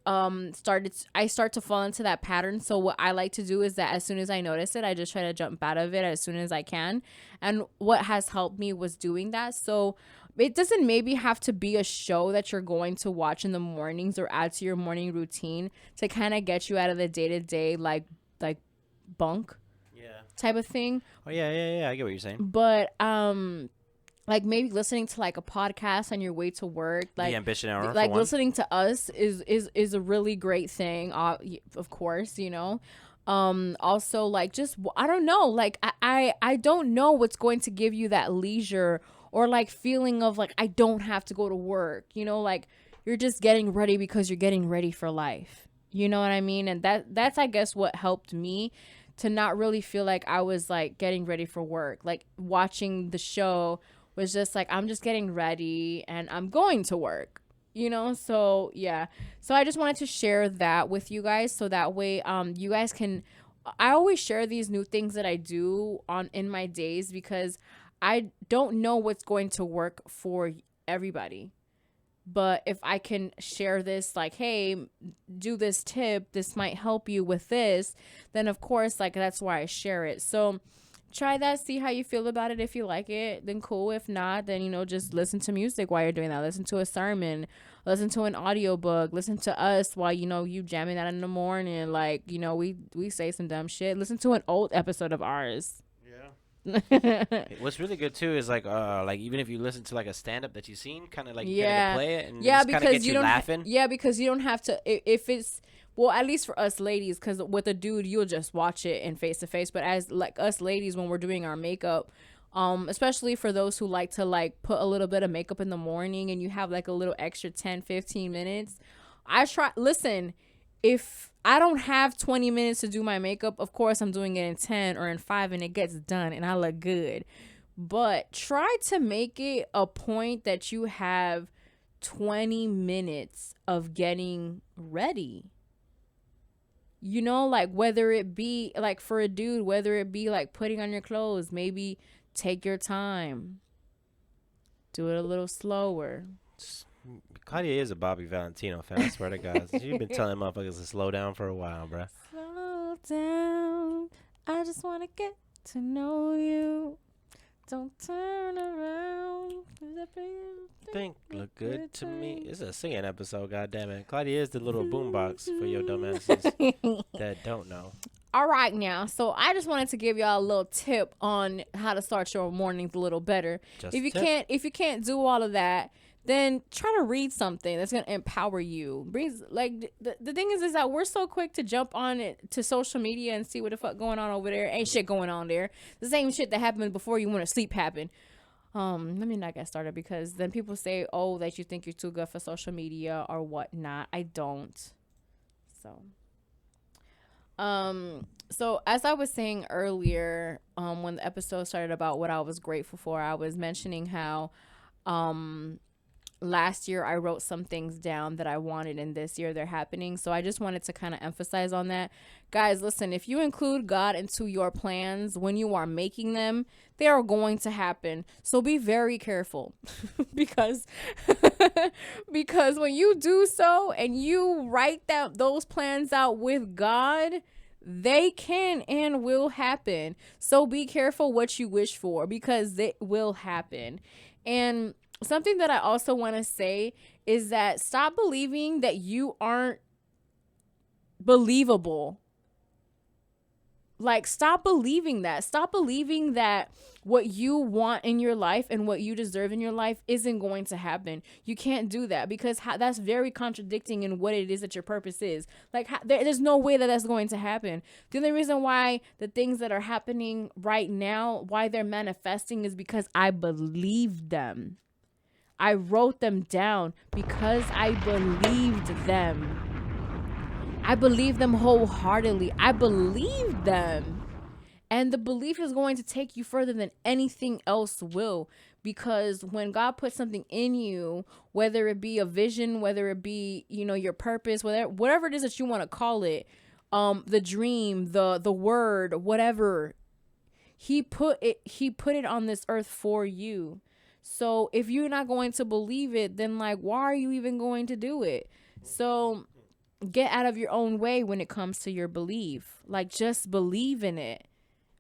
start to fall into that pattern. So what I like to do is that as soon as I notice it, I just try to jump out of it as soon as I can. And what has helped me was doing that. So it doesn't maybe have to be a show that you're going to watch in the mornings or add to your morning routine to kind of get you out of the day-to-day like bunk type of thing. Oh yeah, I get what you're saying. But like maybe listening to like a podcast on your way to work, like the Ambition Hour, like listening to us is a really great thing. Of course, you know. Also like just I don't know, like I don't know what's going to give you that leisure or like feeling of like I don't have to go to work. You know, like you're just getting ready because you're getting ready for life. You know what I mean? And that's I guess what helped me to not really feel like I was like getting ready for work. Like watching the show was just like, I'm just getting ready and I'm going to work, you know? So yeah. So I just wanted to share that with you guys. So that way, you guys can, I always share these new things that I do in my days because I don't know what's going to work for everybody. But if I can share this, like, hey, do this tip, this might help you with this, then of course, like, that's why I share it. So try that, see how you feel about it. If you like it, then cool. If not, then, you know, just listen to music while you're doing that. Listen to a sermon, listen to an audiobook, listen to us while, you know, you jamming that in the morning. Like, you know, we say some dumb shit. Listen to an old episode of ours. What's really good too is like even if you listen to like a stand-up that you've seen, kind of like yeah, play it and yeah, just kind of get you don't laughing. Because you don't have to if it's well, at least for us ladies, because with a dude you'll just watch it in face to face, but as like us ladies when we're doing our makeup, especially for those who like to like put a little bit of makeup in the morning and you have like a little extra 10-15 minutes, listen, if I don't have 20 minutes to do my makeup, of course I'm doing it in 10 or in 5 and it gets done and I look good. But try to make it a point that you have 20 minutes of getting ready. You know, like whether it be like for a dude, whether it be like putting on your clothes, maybe take your time. Do it a little slower. Claudia is a Bobby Valentino fan. I swear to God. You've been telling motherfuckers to slow down for a while, bruh. Slow down. I just want to get to know you. Don't turn around. Think look good to me. It's a singing episode, goddammit. Claudia is the little boombox for your dumbasses that don't know. All right, now. So I just wanted to give y'all a little tip on how to start your mornings a little better. If you can't do all of that, then try to read something that's gonna empower you. The thing is that we're so quick to jump on it to social media and see what the fuck going on over there. Ain't shit going on there. The same shit that happened before you went to sleep happened. Let me not get started because then people say, oh, that you think you're too good for social media or whatnot. I don't. So as I was saying earlier, when the episode started about what I was grateful for, I was mentioning how, last year I wrote some things down that I wanted, and this year they're happening. So I just wanted to kind of emphasize on that. Guys, listen, if you include God into your plans when you are making them, they are going to happen. So be very careful because when you do so and you write those plans out with God, they can and will happen. So be careful what you wish for because it will happen. And something that I also want to say is that stop believing that you aren't believable. Like, stop believing that. Stop believing that what you want in your life and what you deserve in your life isn't going to happen. You can't do that because that's very contradicting in what it is that your purpose is. Like, there's no way that that's going to happen. The only reason why the things that are happening right now, why they're manifesting, is because I believed them. I wrote them down because I believed them. I believed them wholeheartedly. I believed them. And the belief is going to take you further than anything else will. Because when God puts something in you, whether it be a vision, whether it be, your purpose, whatever it is that you want to call it, the dream, the word, whatever, he put it on this earth for you. So if you're not going to believe it, then why are you even going to do it? So get out of your own way when it comes to your belief. Just believe in it.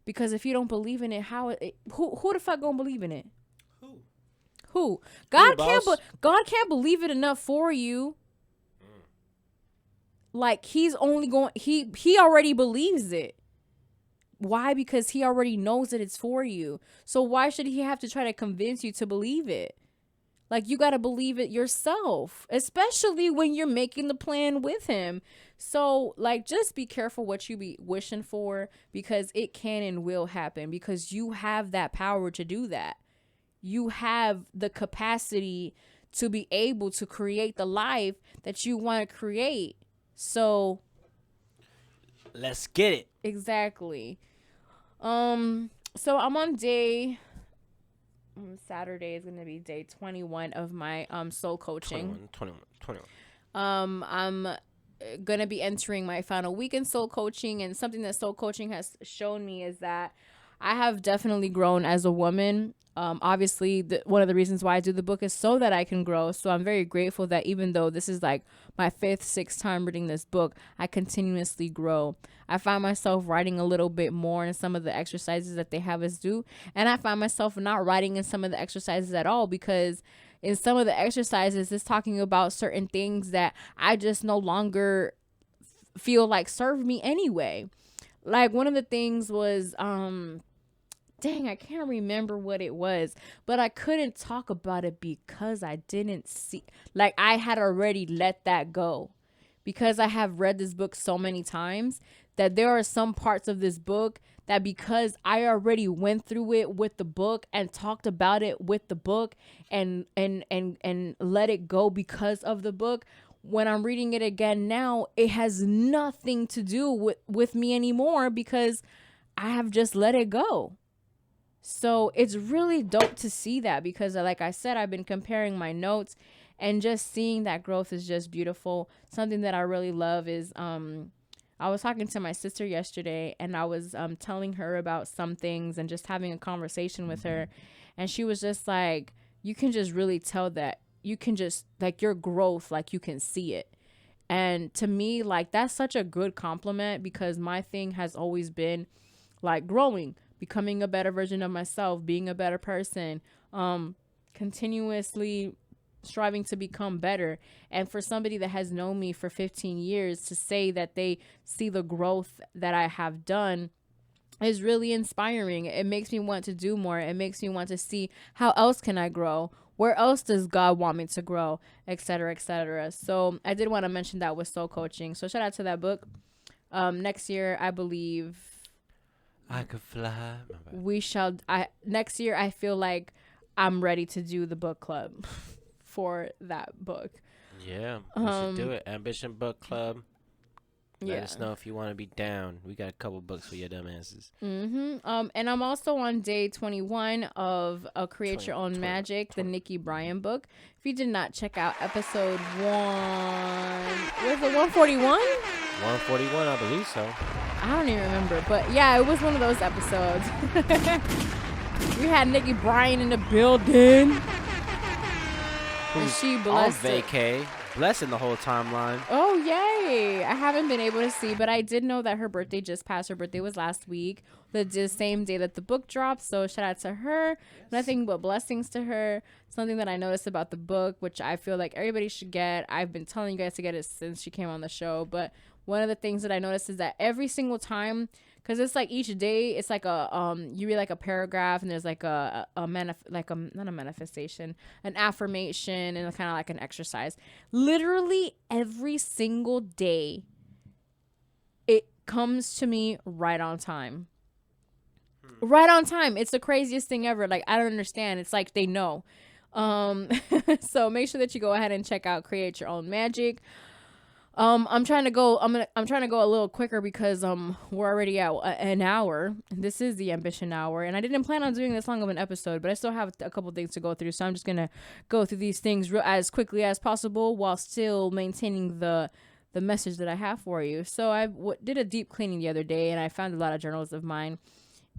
Because if you don't believe in it, who the fuck gonna believe in it? Who? God can't believe it enough for you. He's only going, he already believes it. Why? Because he already knows that it's for you. So why should he have to try to convince you to believe it? You got to believe it yourself, especially when you're making the plan with him. So just be careful what you be wishing for, because it can and will happen, because you have that power to do that. You have the capacity to be able to create the life that you want to create. So let's get it. Exactly. So I'm on Saturday is going to be day 21 of my soul coaching. 21. I'm going to be entering my final week in soul coaching, and something that soul coaching has shown me is that I have definitely grown as a woman. Obviously, one of the reasons why I do the book is so that I can grow. So I'm very grateful that even though this is my 5th, 6th time reading this book, I continuously grow. I find myself writing a little bit more in some of the exercises that they have us do. And I find myself not writing in some of the exercises at all, because in some of the exercises, it's talking about certain things that I just no longer feel serve me anyway. One of the things was, dang, I can't remember what it was, but I couldn't talk about it because I didn't see, I had already let that go, because I have read this book so many times that there are some parts of this book that, because I already went through it with the book and talked about it with the book and let it go because of the book, when I'm reading it again now, it has nothing to do with me anymore, because I have just let it go. So it's really dope to see that, because like I said, I've been comparing my notes, and just seeing that growth is just beautiful. Something that I really love is I was talking to my sister yesterday, and I was telling her about some things and just having a conversation with her, and she was just like, you can just really tell that you can just like your growth, like you can see it. And to me, like that's such a good compliment, because my thing has always been like growing, becoming a better version of myself, being a better person, continuously striving to become better. And for somebody that has known me for 15 years to say that they see the growth that I have done is really inspiring. It makes me want to do more. It makes me want to see how else can I grow? Where else does God want me to grow? Etc. etc. So I did want to mention that with soul coaching. So shout out to that book. Next year, I believe I could fly. Next year, I feel like I'm ready to do the book club for that book. Yeah, we should do it. Ambition Book Club. Let Yeah. us know if you want to be down. We got a couple books for your dumbasses. And I'm also on day 21 of Create Your Own 20. Magic, the Nikki Bryan book. If you did not check out episode 1, was it 141? 141, I believe so. I don't even remember, but yeah, it was one of those episodes. We had Nikki Bryan in the building. And she blessed on vacay, blessing the whole timeline. Oh, yay. I haven't been able to see, but I did know that her birthday just passed. Her birthday was last week, the same day that the book dropped. So shout out to her. Yes. Nothing but blessings to her. Something that I noticed about the book, which I feel like everybody should get. I've been telling you guys to get it since she came on the show. But one of the things that I noticed is that every single time, because it's like each day, it's like you read like a paragraph, and there's like not a manifestation, an affirmation, and kind of like an exercise. Literally every single day, it comes to me right on time. Right on time. It's the craziest thing ever. Like, I don't understand. It's like they know. So make sure that you go ahead and check out Create Your Own Magic. I'm trying to go a little quicker because we're already at an hour. This is the Ambition Hour, and I didn't plan on doing this long of an episode, but I still have a couple things to go through, so I'm just gonna go through these things as quickly as possible while still maintaining the message that I have for you. So I did a deep cleaning the other day, and I found a lot of journals of mine,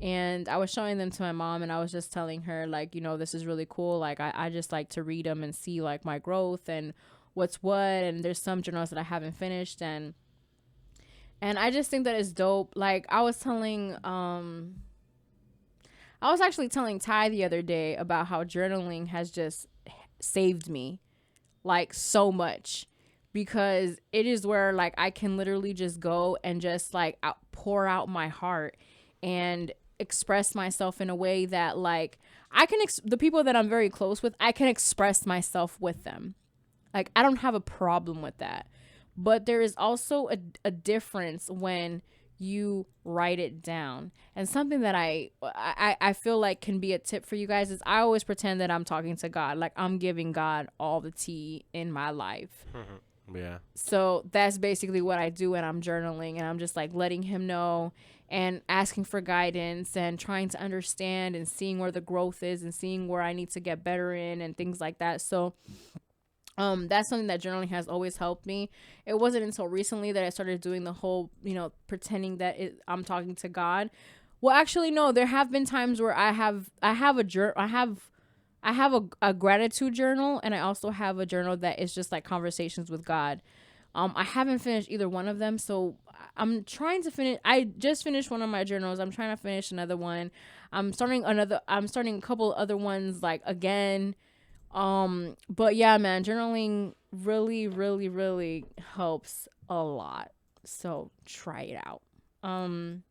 and I was showing them to my mom, and I was just telling her, like, you know, this is really cool. Like, I just like to read them and see like my growth and what's what, and there's some journals that I haven't finished, and I just think that it's dope. Like, I was actually telling Ty the other day about how journaling has just saved me like so much, because it is where like I can literally just go and just like pour out my heart and express myself in a way that like I can the people that I'm very close with, I can express myself with them. Like, I don't have a problem with that. But there is also a difference when you write it down. And something that I feel like can be a tip for you guys is I always pretend that I'm talking to God. Like, I'm giving God all the tea in my life. Yeah. So that's basically what I do when I'm journaling. And I'm just like letting him know and asking for guidance and trying to understand and seeing where the growth is and seeing where I need to get better in and things like that. So that's something that journaling has always helped me. It wasn't until recently that I started doing the whole, you know, pretending that I'm talking to God. Well, actually, no, there have been times where I have a gratitude journal, and I also have a journal that is just like conversations with God. I haven't finished either one of them, so I'm trying to finish. I just finished one of my journals. I'm trying to finish another one. I'm starting a couple other ones like again. But yeah, man, journaling really, really, really helps a lot. So try it out. And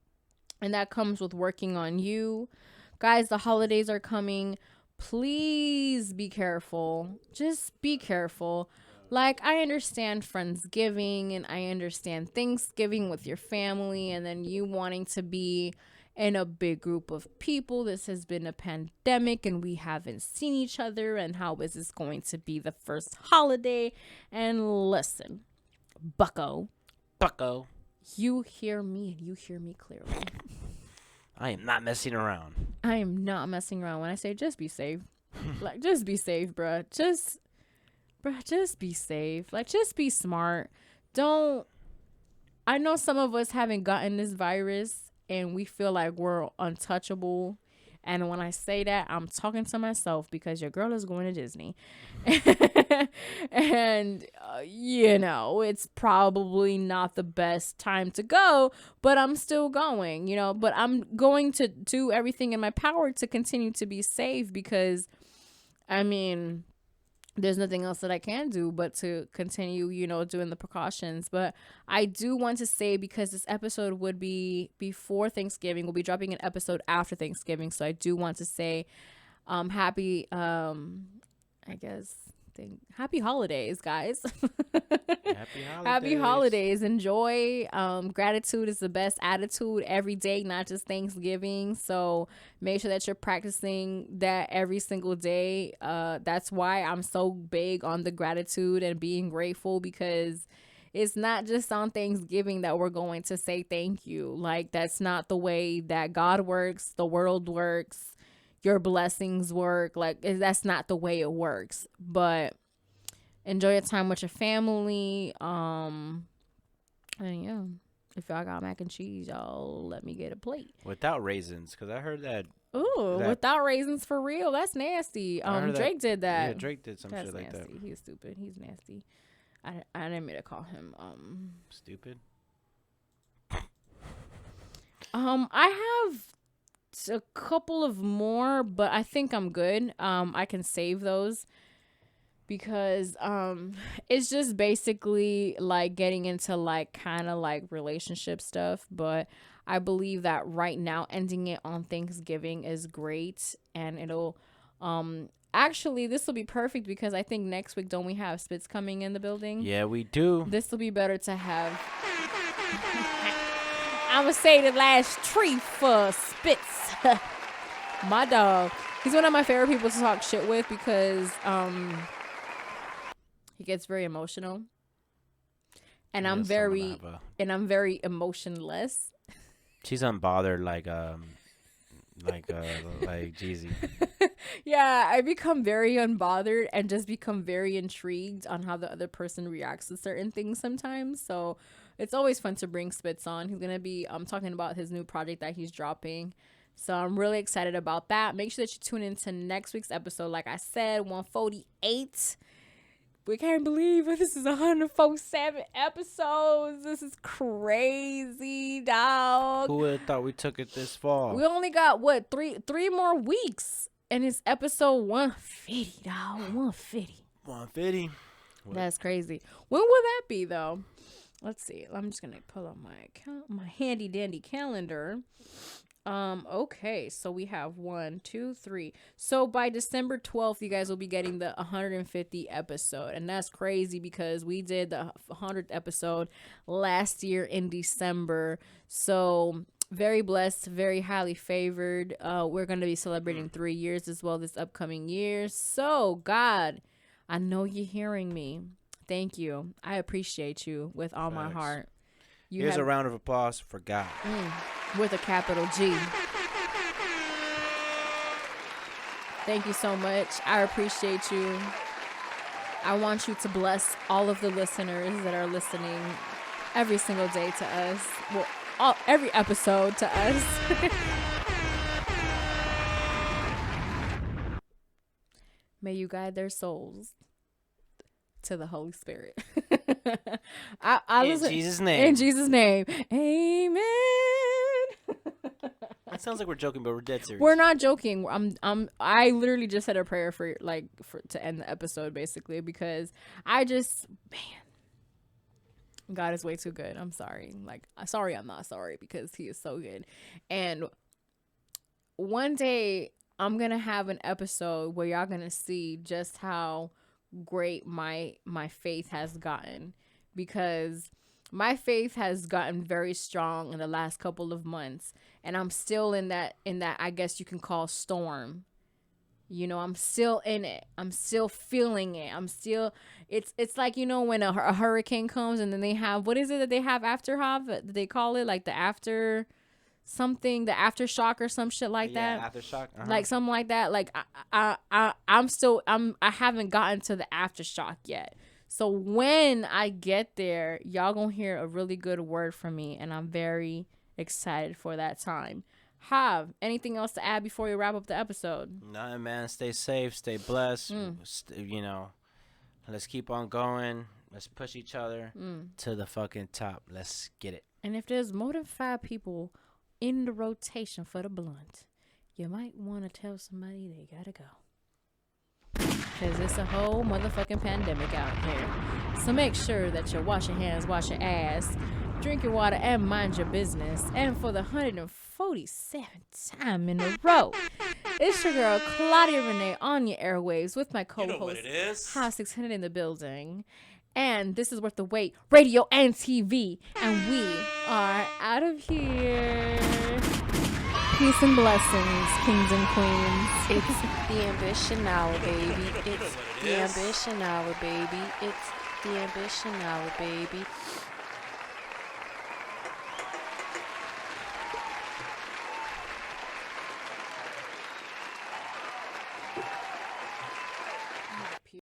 that comes with working on you. Guys, the holidays are coming. Please be careful. Just be careful. Like, I understand Friendsgiving and I understand Thanksgiving with your family and then you wanting to be in a big group of people. This has been a pandemic and we haven't seen each other, and how is this going to be the first holiday? And listen, bucko, you hear me and you hear me clearly. I am not messing around. I am not messing around when I say just be safe. Like, just be safe, bruh. Just be safe. Like, just be smart. I know some of us haven't gotten this virus and we feel like we're untouchable And when I say that, I'm talking to myself because your girl is going to Disney. And, it's probably not the best time to go, but I'm still going, but I'm going to do everything in my power to continue to be safe because, there's nothing else that I can do but to continue, doing the precautions. But I do want to say, because this episode would be before Thanksgiving, we'll be dropping an episode after Thanksgiving. So I do want to say happy, happy holidays, guys. Happy holidays. Happy holidays. Enjoy. Gratitude is the best attitude every day, not just Thanksgiving. So make sure that you're practicing that every single day. That's why I'm so big on the gratitude and being grateful, because it's not just on Thanksgiving that we're going to say thank you. Like, that's not the way that God works, the world works, your blessings work. Like, that's not the way it works. But enjoy your time with your family. And yeah, if y'all got mac and cheese, y'all let me get a plate Without raisins, because I heard that. Ooh, without raisins, for real? That's nasty. Drake did that. Yeah, Drake did some shit like nasty. that. He's stupid. He's nasty. I didn't mean to call him stupid. I have a couple of more, but I think I'm good. I can save those because it's just basically like getting into like kind of like relationship stuff, but I believe that right now ending it on Thanksgiving is great, and it'll actually this will be perfect because I think next week, don't we have Spitz coming in the building? Yeah, we do. This will be better to have I'm gonna say the last tree for Spitz. My dog. He's one of my favorite people to talk shit with because he gets very emotional. And I'm very emotionless. She's unbothered like Jeezy. Yeah, I become very unbothered and just become very intrigued on how the other person reacts to certain things sometimes. So it's always fun to bring Spitz on. He's gonna be talking about his new project that he's dropping. So I'm really excited about that. Make sure that you tune into next week's episode. Like I said, 148. We can't believe it. This is 147 episodes. This is crazy, dog. Who would have thought we took it this far? We only got, three more weeks. And it's episode 150, dog. 150. 150. That's crazy. When will that be, though? Let's see. I'm just going to pull up my handy dandy calendar. Okay, so we have 1, 2, 3. So by December 12th, you guys will be getting the 150 episode. And that's crazy because we did the 100th episode last year in December. So very blessed, very highly favored. We're going to be celebrating 3 years as well this upcoming year. So God, I know you're hearing me. Thank you. I appreciate you with all my heart. Here's a round of applause for God. With a capital G. Thank you so much. I appreciate you. I want you to bless all of the listeners that are listening every single day to us. Well, every episode to us. May you guide their souls to the Holy Spirit. In Jesus' name. In Jesus' name. Amen. It sounds like we're joking, but we're dead serious. We're not joking. I literally just said a prayer for to end the episode, basically, because God is way too good. I'm sorry. I'm not sorry, because he is so good. And one day I'm going to have an episode where y'all going to see just how great my faith has gotten, because my faith has gotten very strong in the last couple of months, and I'm still in that I guess you can call storm. I'm still in it. I'm still feeling it. I'm still it's like, when a hurricane comes and then they have, what is it that they have after they call it, like the after something, the aftershock or some shit like that. Aftershock. Like something like that. Like I haven't gotten to the aftershock yet. So when I get there, y'all gonna hear a really good word from me, and I'm very excited for that time. Jav, anything else to add before we wrap up the episode? Nothing, man. Stay safe. Stay blessed. You know, let's keep on going. Let's push each other to the fucking top. Let's get it. And if there's more than 5 people in the rotation for the blunt, you might want to tell somebody they gotta go. Because it's a whole motherfucking pandemic out here. So make sure that you wash your hands, wash your ass, drink your water, and mind your business. And for the 147th time in a row, it's your girl Claudia Renee on your airwaves with my co-host, you know what it is. House 600 in the building. And this is Worth the Wait, radio and TV. And we are out of here. Peace and blessings, kings and queens. It's the ambition hour, baby. It's the ambition hour, baby. It's the ambition hour, baby.